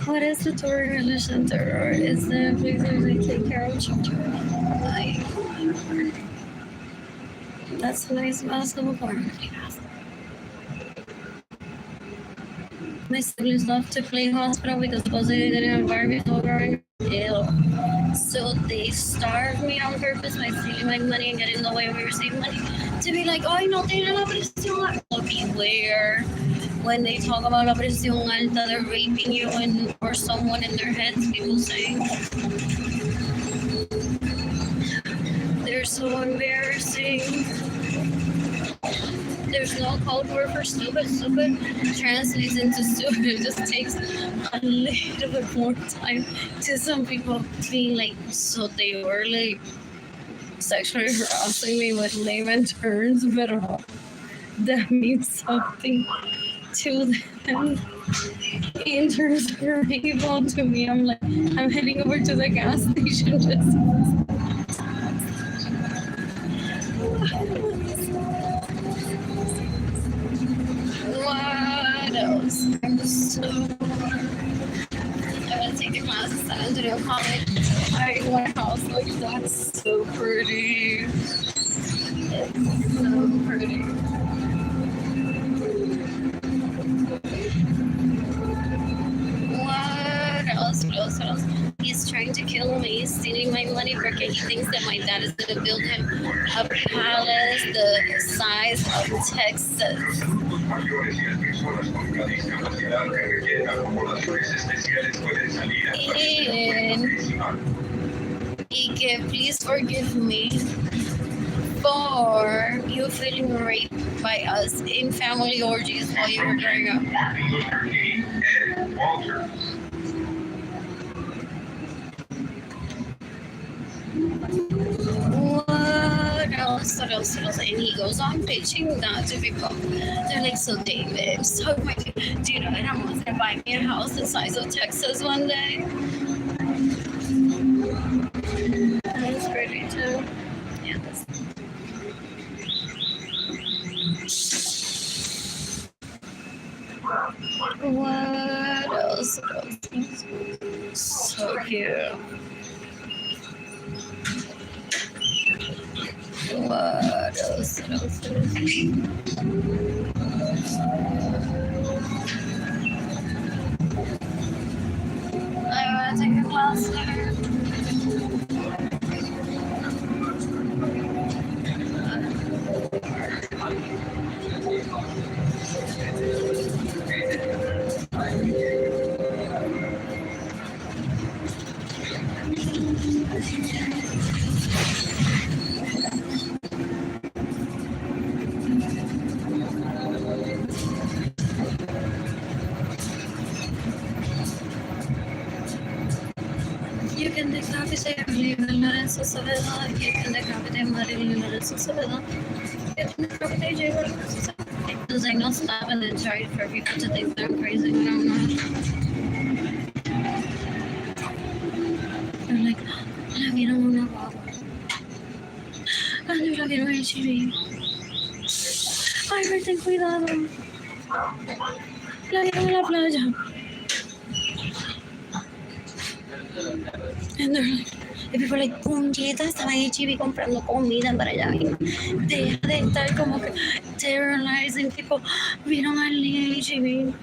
What is the tour center, or is the place where they take care of children? That's a nice basketball court. My siblings love to play hospital because supposedly they didn't have Barbies all growing up. So they starved me on purpose by stealing my money and getting in the way of receiving money. To be like, oh, no tiene la presión alta. Beware. When they talk about la presión alta, they're raping you or someone in their heads, people say. They're so embarrassing. There's no code word for stupid. Stupid translates into stupid. It just takes a little bit more time to some people being like, so they were like sexually harassing me with layman terms, but that means something to them in terms of people. To me, I'm like, I'm heading over to the gas station just. What else? I'm so bored. I want to take the class at San Antonio College. I want a house like that's so pretty. It's so pretty. What else? He's trying to kill me. He's stealing my money because he thinks that my dad is going to build him a palace the size of Texas. Y que please forgive me for you feeling raped by us in family orgies while you were growing up. What else? And he goes on pitching that to people. They're like, so David, so do you know that I'm going to buy me a house the size of Texas one day? That's pretty too. Yeah, that's... What else? So cute. What else? I want to take a class there. You can decapitate Arlene Lorenzo Saavedra. You can decapitate Arlene Lorenzo Saavedra. You can decapitate J. Lorenzo Saavedra. Because I know stop and then try for people to think that I'm crazy. I don't know. They're like, la vieron una guagua. Ay, la vieron en Chile. Ay, pero ten cuidado. La vieron en la playa. And they're like, y people like, puñeta, estaba en HB comprando comida para allá. Deja de estar como que terrorizing people. Vieron al HB.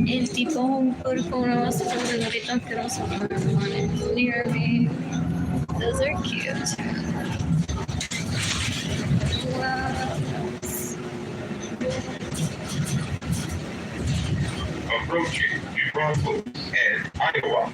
El tipo un porco, una basura, un gorrito asqueroso, near me. Those are cute. Wow. Approaching New Brunswick and Iowa.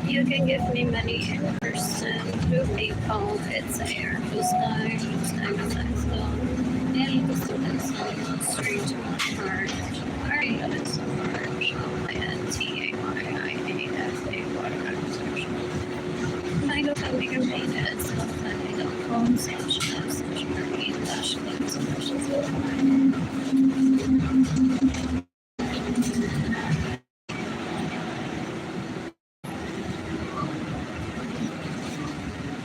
You can give me money in person through PayPal, etc. Who's time, besides the students on the street to my heart. Already got it so much. My GoFundMe campaign is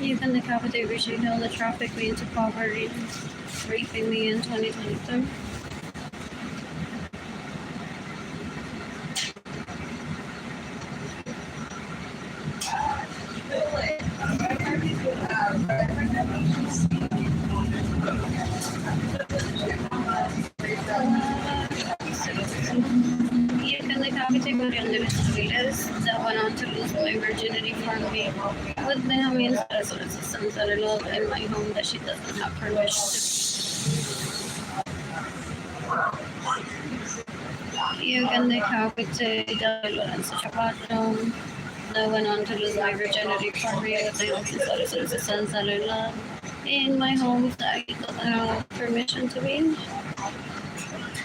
You can decapitate Richard Hill, the traffic me into poverty, raping me in 2022. You can decapitate Maria Andres that went on to lose my virginity for me. With the means as well as the sons that I love in my home that she doesn't have permission to. You can decapitate Lorenzo Chapato that went on to lose my virginity for me with the means as the sons that I love in my home that he doesn't have permission to be.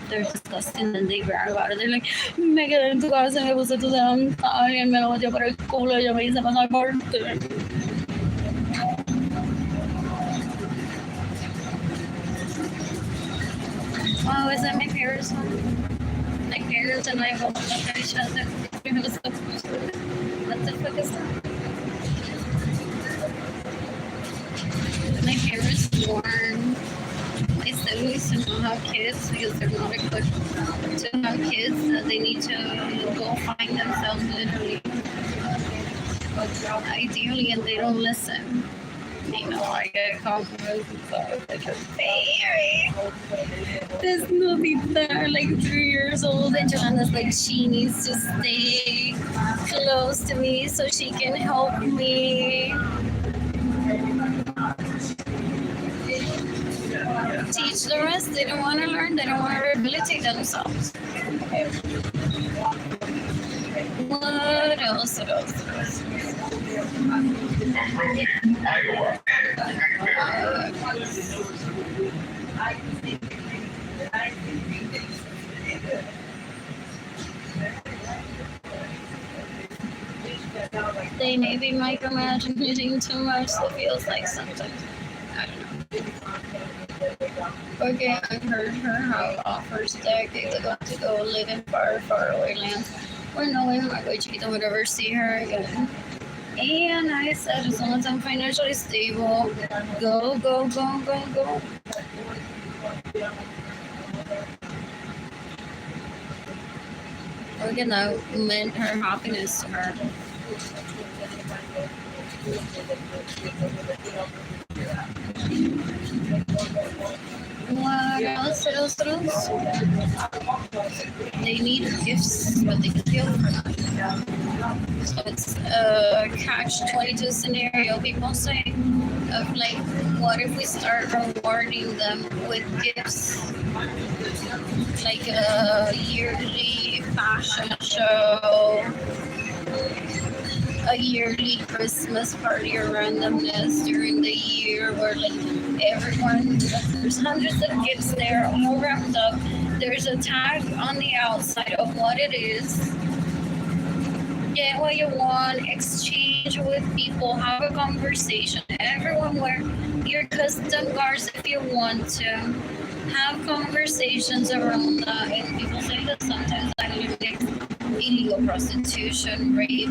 They're disgusting and they brag about it. They're like, me quedé en tu casa, me puse tu delante, alguien me lo metió por el culo y yo me hice pasar por ti. Oh, is that my parents' home? My parents and my home look at each other. What the fuck is that? My parents born. I still used to not have kids because they're not equipped to have kids. They need to go find themselves literally. Ideally, and they don't listen. You know, I get compliments and stuff. Like, baby, this Novita are like 3 years old, and Joanna's like, she needs to stay close to me so she can help me. Teach the rest. They don't want to learn. They don't want to rehabilitate themselves. What else? Iowa They may be micromanaging too much. So it feels like sometimes. I don't know. Porque I heard her have offers decades ago to go live in far, far away lands where no one in my way chiquito would ever see her again. And I said, as long as I'm financially stable, go, go, go, go, go. Porque that meant her happiness to her. What else? They need gifts, but they kill for them. So it's a catch-22 scenario, people say, of like, what if we start rewarding them with gifts? Like a yearly fashion show, a yearly Christmas party or randomness during the year where like everyone, there's hundreds of gifts there all wrapped up. There's a tag on the outside of what it is. Get what you want, exchange with people, have a conversation. Everyone wear your custom cars if you want to. Have conversations around that. And people say that sometimes that eliminates illegal prostitution, rape.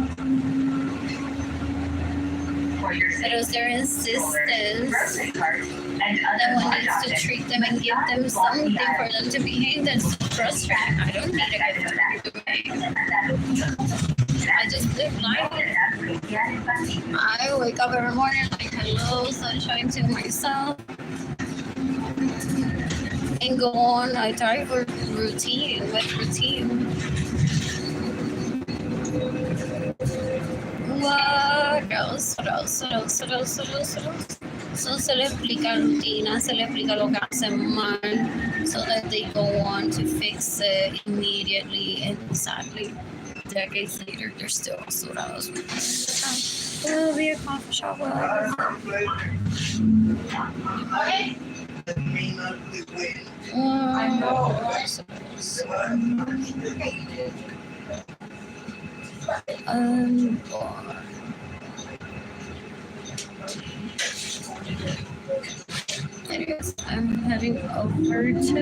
But it's their insistence that one needs to treat them and give them something for them to behave. That's frustrating. I don't need a gift to behave. I just live life. I wake up every morning like, hello, sunshine to myself. And go on. I try for routine, like routine. What else? So se le explica rutina, se le explica lo que hacen mal, so that they go on to fix it immediately. And sadly, decades later, they're still surados. There'll be a coffee shop. Anyways, I'm heading over to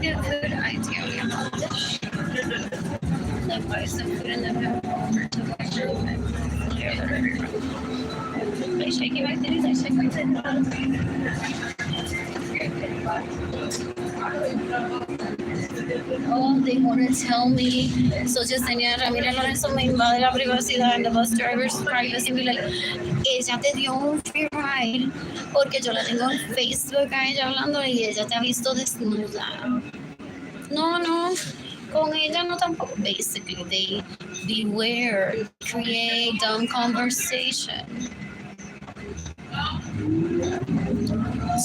get food. Then buy some food and then head over to my room and clear everything. I shake my titties, I shake my titties. Oh, they want to tell me. So just señora Arlene Lorenzo me invade la privacidad and the bus driver's privacy. Be like, ella te dio un free ride porque yo la tengo en Facebook a ella hablando y ella te ha visto desnuda. No, con ella no tampoco. Basically, they beware, create dumb conversation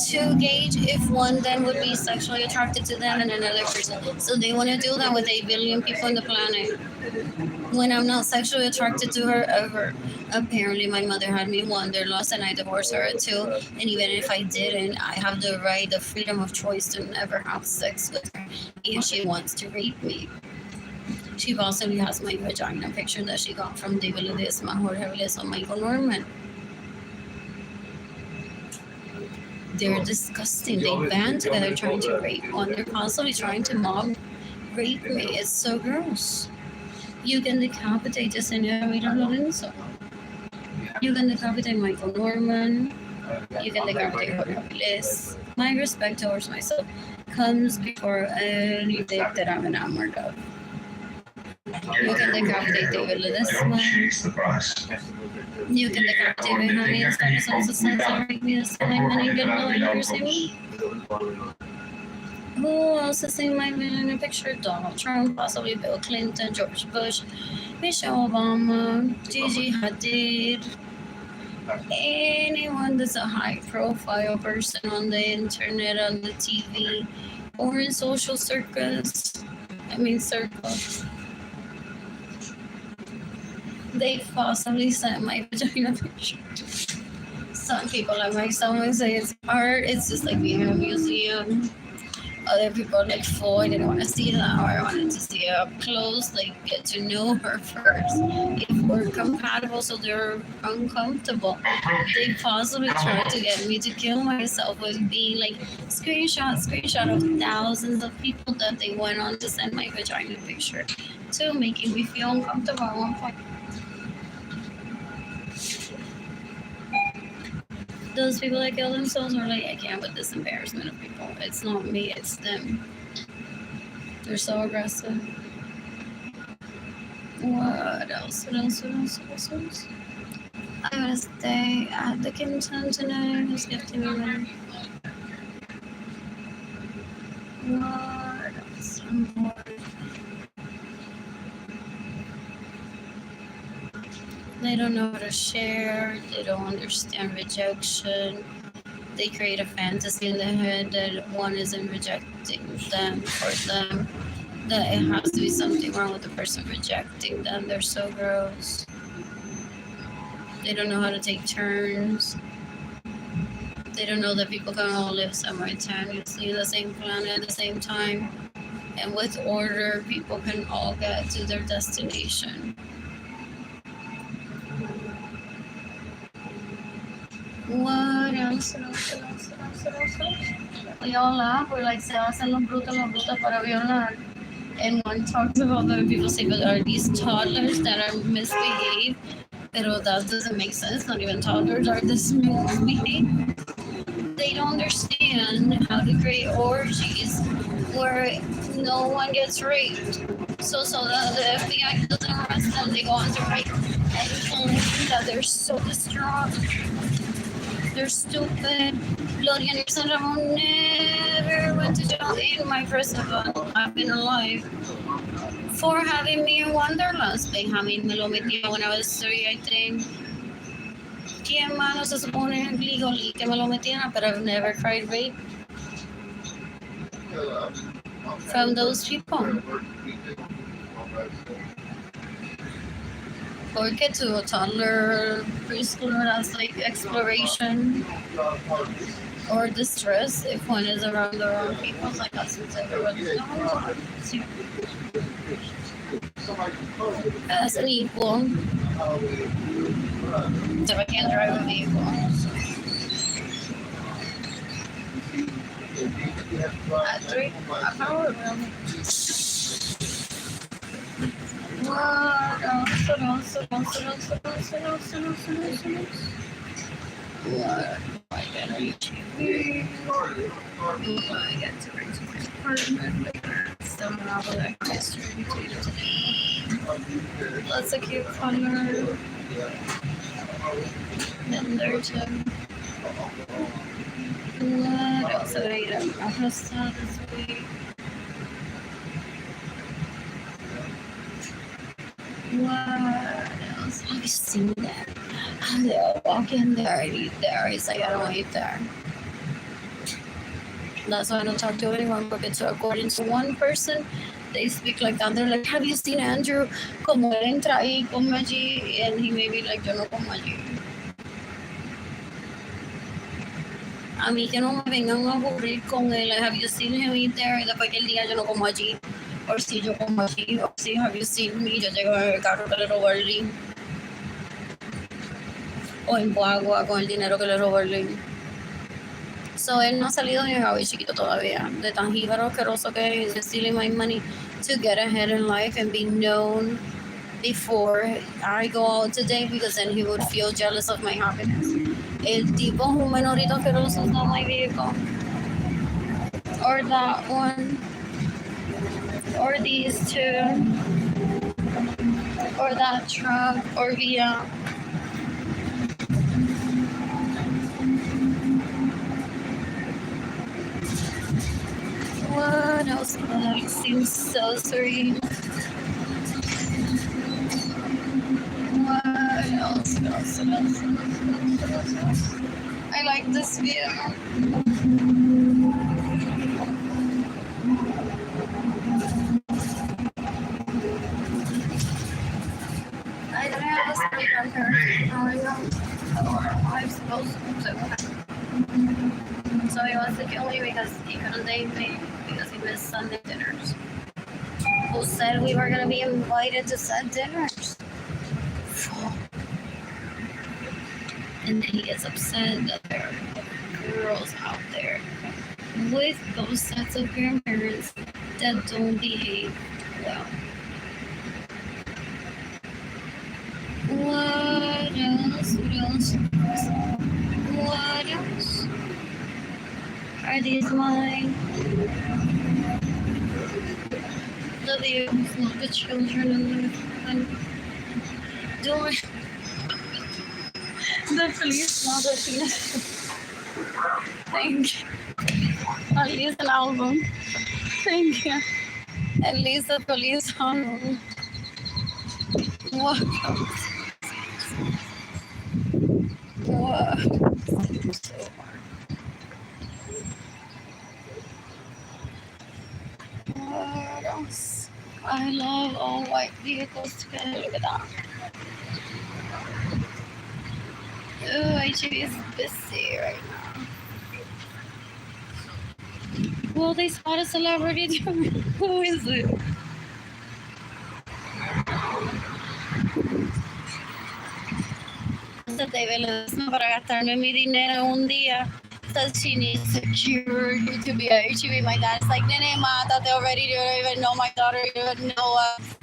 to gauge if one then would be sexually attracted to them and another person. So they want to do that with 8 billion people on the planet. When I'm not sexually attracted to her ever. Apparently my mother had me wanderlust and I divorced her at 2. And even if I didn't, I have the right, the freedom of choice to never have sex with her if she wants to rape me. She possibly has my vagina picture that she got from David Ledesma, Jorge Vélez, Michael Norman. They're disgusting. They band together trying to rape one. They're possibly trying to mob rape me. It's so gross. You can decapitate the Señora Arlene Lorenzo. You can decapitate Michael Norman. You can decapitate Jorge Vélez. My respect towards myself comes before anything that I'm enamored of. You can decapitate David Ledesma. You can decapitate Benjamin Estados Unidos and my money get Who else is in my villain in a picture? Donald Trump, possibly Bill Clinton, George Bush, Michelle Obama, Gigi Hadid. Anyone that's a high-profile person on the internet, on the TV, or in social circles. They possibly sent my vagina picture. Some people like someone say it's art. It's just like being in a museum. other people like full. I didn't want to see that, or I wanted to see her up close, like get to know her first. If we're compatible, so they're uncomfortable. They possibly tried to get me to kill myself with being like screenshot of thousands of people that they went on to send my vagina picture to, making me feel uncomfortable at one point. Those people that kill themselves are like, I can't with this embarrassment of people. It's not me, it's them. They're so aggressive. What else? What else? What else? What else? What else? I'm gonna stay at the Kimpton tonight. Who's gifting me money? What else? I'm bored. They don't know how to share. They don't understand rejection. They create a fantasy in their head that one isn't rejecting them for them. That it has to be something wrong with the person rejecting them. They're so gross. They don't know how to take turns. They don't know that people can all live simultaneously, the same planet at the same time. And with order, people can all get to their destination. What else? We all laugh. We're like, se hacen los brutos para violar. And one talks about that people say, but are these toddlers that are misbehaved? Pero that doesn't make sense. Not even toddlers are this misbehaved. They don't understand how to create orgies where no one gets raped. So that the FBI doesn't arrest them, they go on to rape. And that they're so distraught. They're stupid. Gloria Nixon Ramon never went to jail in my first event. I've been alive. For having me in Wanderlust. Benjamin me lo metió when I was 3, I think. ¿Quién mano se supone legally que me lo metiera? But I've never cried rape from those people. Or get to a toddler preschooler as like exploration or distress if one is around the wrong people. Like that's what everyone's going. As an equal. So I can't drive a vehicle. At 3, a power room. What else? What else? What else? What else? What else? What else? What else? What else? What else? What do I get to reach? I get to reach my apartment. Somehow that history today. That's a cute color. Then there's a what else did I eat at my hostel this week? What else? Have you seen that? They'll walk in there and eat there. He's like, I don't eat there. That's why I don't talk to anyone, because according to one person, they speak like that. They're like, have you seen Andrew? Como él entra ahí, come allí, and he may be like, yo no como allí. A mí que no me vengan a aburrir con él. Like, have you seen him eat there? Y después que el día yo no como allí. O si yo como allí. O si have you seen me? Yo llego en el carro que le robó Arlene. O en Boagua con el dinero que le robó Arlene. So él no ha salido de mi Javi chiquito todavía. De tan jíbaro asqueroso que es stealing my money to get ahead in life and be known before I go out today, because then he would feel jealous of my happiness. El tipo es un menorito asqueroso, not my vehicle. Or that one. Or these two. Or that truck. Or via. What else? That seems so serene. What else? What else? What else? What else? What else? I like this view. I don't have a speaker here. How are you? Or I'm supposed to. So he wants to kill me because he couldn't date me because he missed Sunday dinners. Who said we were gonna be invited to set dinners? And then he gets upset that there are girls out there with those sets of grandparents that don't behave well. What else? What else? Are these mine? The views, not the children, and doing the police, not the police. Thank you. At least an album. Thank you. At least the police album. What? What? So hard. What else? I love all white vehicles together. Look at that. Oh, HEB is busy right now. Will they spot a celebrity too? Who is it? David Ledesma para gastarme mi dinero un día. Says she needs security to be at HEB. My dad's like, Nene, mátate already. You don't even know my daughter. You don't know us.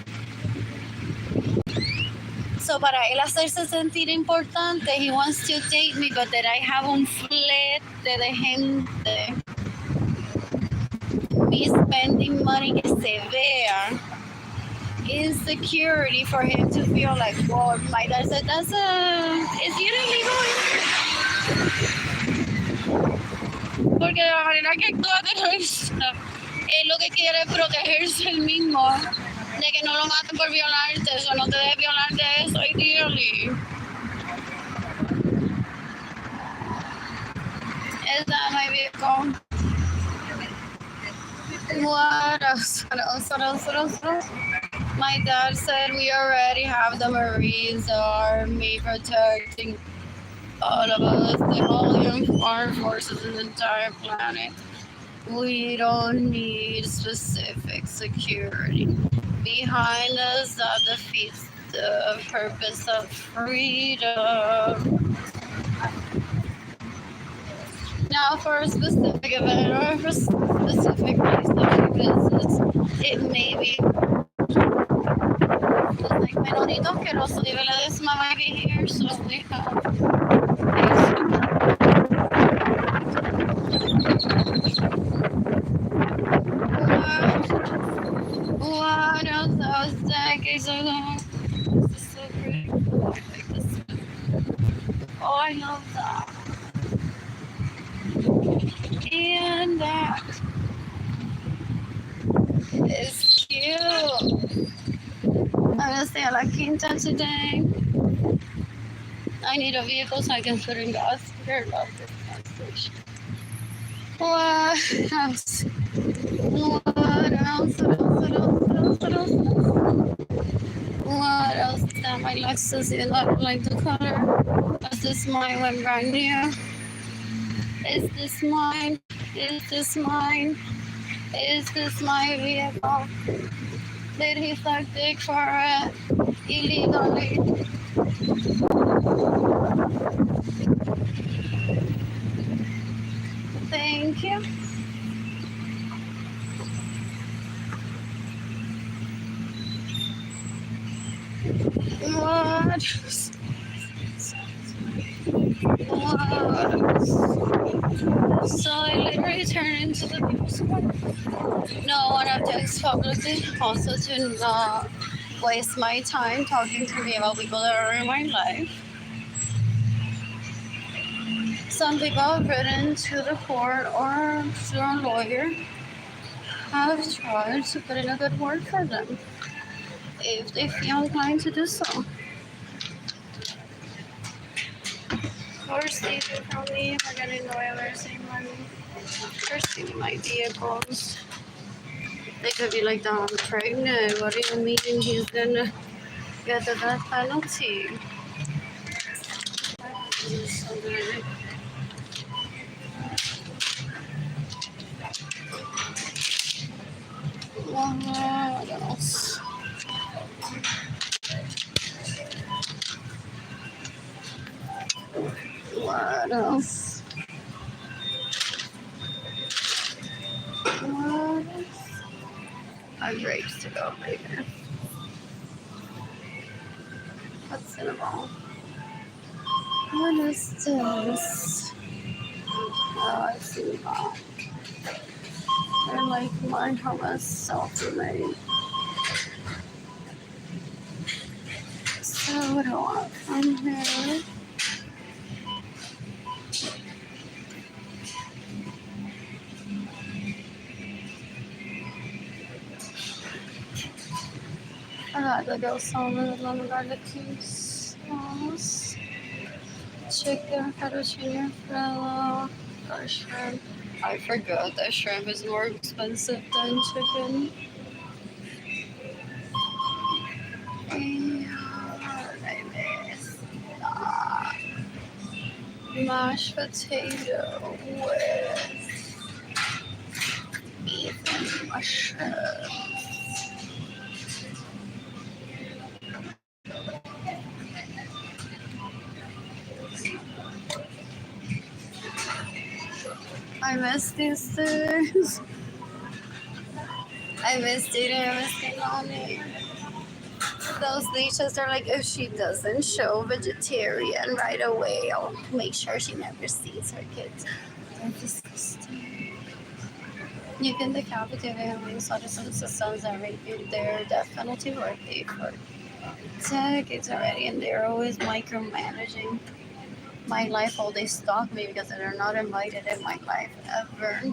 So para él hacerse sentir importante, he wants to date me, but that I have un flete de gente. Me spending money que se vea. Insecurity for him to feel like, well, my dad said, is it illegal? Porque de la manera que actúa terrorista, él lo que quiere es protegerse el mismo, de que no lo maten por violarte, eso no te debe violar de eso, ideally. Is that my vehicle? What else? My dad said we already have the Marines Army protecting all of us, the whole armed forces in the entire planet. We don't need specific security. Behind us that defeats the purpose of freedom. Now for a specific event or for a specific place that we visit, it may be just like Menonito Asqueroso de Ledesma might be here, so we have what else? I was decades ago. This is so pretty. Oh, I like this. Oh, I love that. And that is cute. I'm gonna stay at La Quinta today. I need a vehicle so I can put in gas. I love this gas station. What else? What else? That my Lexus, even though I don't like the color. Is this mine when brand new? Is this mine? Is this mine? Is this my vehicle? Did he suck dick for it illegally? Thank you. What? So I literally turned into the people's one. No, I have to text publicly also to not waste my time talking to me about people that are in my life. Some people have written to the court or to a lawyer have tried to put in a good word for them if they feel inclined to do so. Or stealing from me if I get annoyed over saving money. Or stealing my vehicles. They could be like, I'm pregnant. What do you mean he's gonna get the death penalty? So good. What else? What else? What else? Our grapes to go later. What's in a bowl? What is this? Oh, I see that. I like my hummus self-made. So what do I want from here? I got the go salmon, lemon garlic sauce, chicken, fettuccine alfredo, or shrimp. I forgot that shrimp is more expensive than chicken. And I missed mashed potato with beef and mushroom. I miss these things. I miss dating. I miss being on it. Those leeches are like, if she doesn't show vegetarian right away, I'll make sure she never sees her kids. They're disgusting. You can decapitate families, citizens, systems, everything. They're definitely worth it for decades already, and they're always micromanaging my life. While they stalk me because they're not invited in my life ever.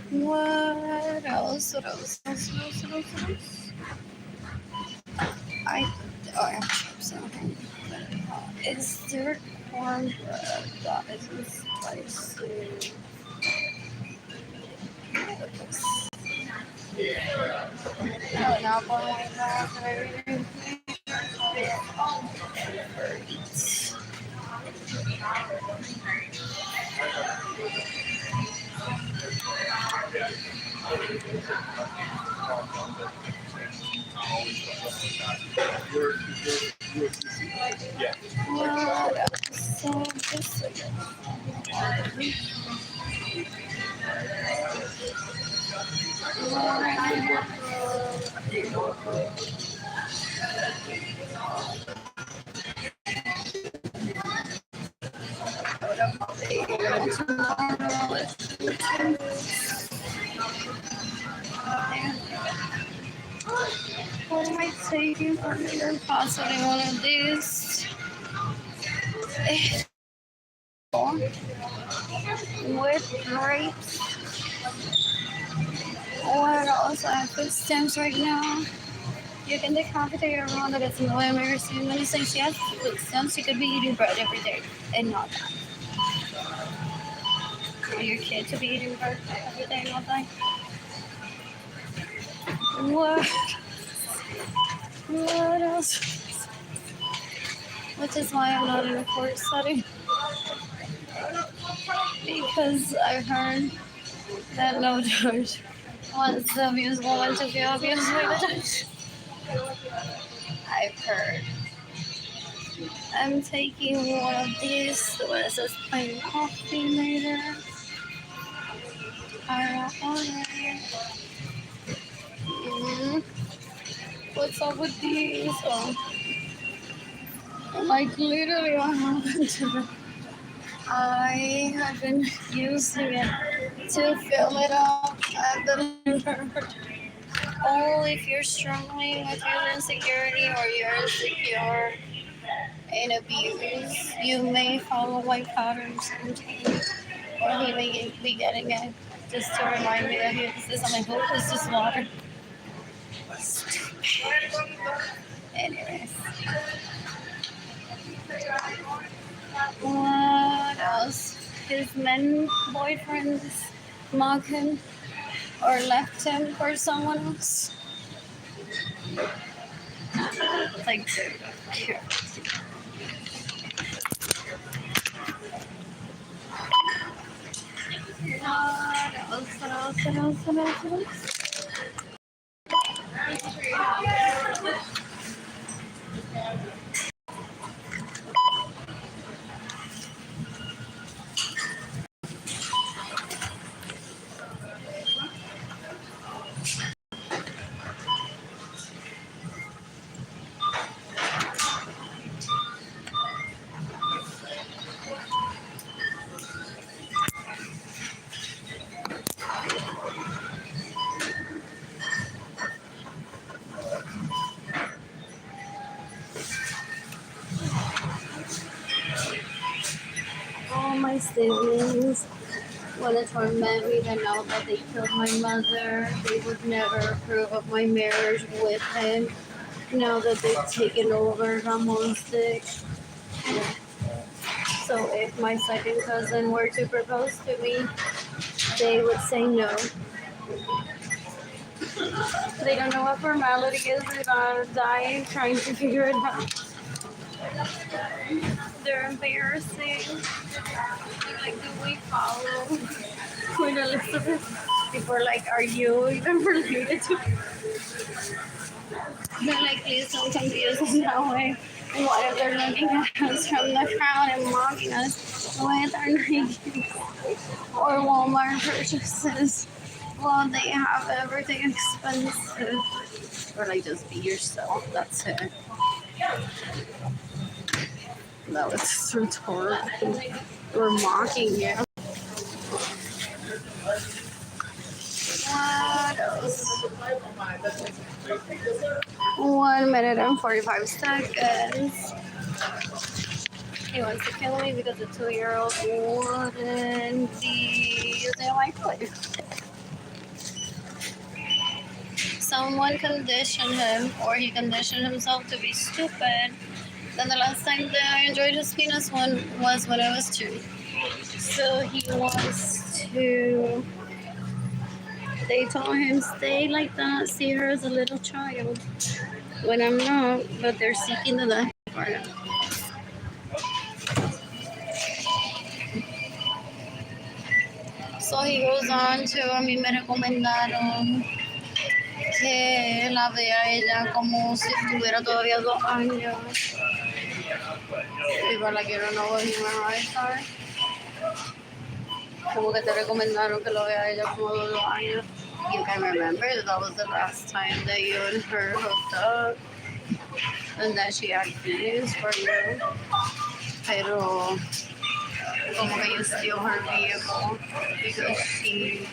What else? What else? What else? I have chips in here. Is there cornbread that isn't spicy? Oh, now one like that. What else? So just a bit. What am I taking for later? Possibly one of these. With grapes. What else? I have food stamps right now. You can decapitate everyone that is no American student. When you say she has food stamps, she could be eating bread every day and not that. For your kid to be eating bread every day and not that. What? What else? Which is why I'm not in a court setting. Because I've heard that no judge wants the abused woman to feel abused by the judge. I've heard. I'm taking one of these where it says plain coffee later. What's up with these? Oh. Like literally what happened to them. I have been using it to fill it up at the liver. Only if you're struggling with your insecurity or you're insecure and abused, you may follow white patterns sometimes. Or he may be getting it just to remind me that he is this. I'm like, oh, it's just water. Stupid. Anyways. What else? His men boyfriends mock him or left him for someone else. Like, dude. What else? What else? What else? What else? What else? All my siblings want to torment me. They know that they killed my mother. They would never approve of my marriage with him. Now that they've taken over Ramon's dick. So if my second cousin were to propose to me, they would say no. They don't know what formality is. They're gonna die trying to figure it out. They're embarrassing. They're like, do we follow Queen Elizabeth? People are like, are you even related to? They're like, please don't confuse us that way. What if they're looking at us from the crowd and mocking us with our Nike or Walmart purchases? Well, they have everything expensive. Or like, just be yourself. That's it. That was rhetorical. We're mocking you. What else? 1 minute and 45 seconds. He wants to kill me because the 2-year-old wouldn't be using my toy. Someone conditioned him, or he conditioned himself to be stupid. Then the last time that I enjoyed his penis one was when I was 2. So he wants to. They told him stay like that, see her as a little child. When I'm not, but they're seeking the death for him. So he goes on to, a mí me recomendaron que la vea ella como si tuviera todavía 2 años. People like, you don't know what human rights are. Como que te recomendaron que lo vea ella como 2 años. You can remember that was the last time that you and her hooked up and that she had feelings for you. Pero como que you steal her vehicle because she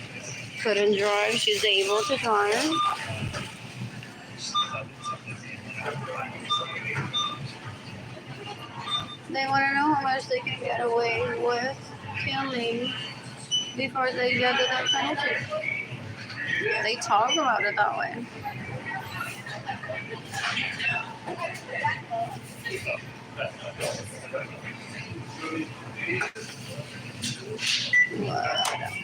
couldn't drive. She's able to drive. They want to know how much they can get away with killing before they get to that penalty. They talk about it that way. What else?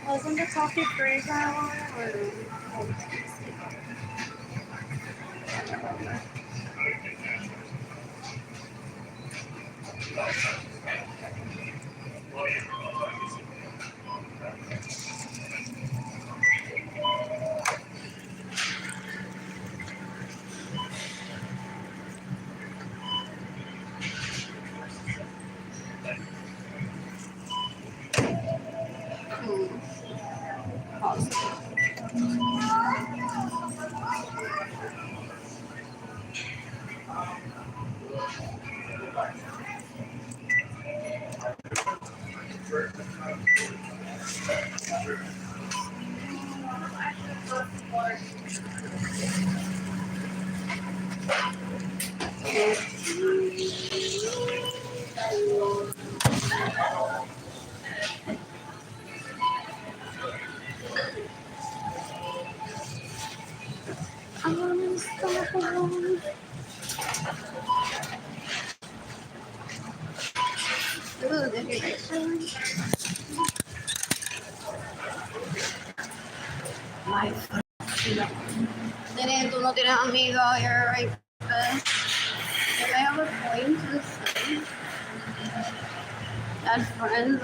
Wasn't the topic free for a while? Or... Unstoppable. Ooh, did you get life? Then tú no tienes amigos, you're right there. If I have a point to say that friends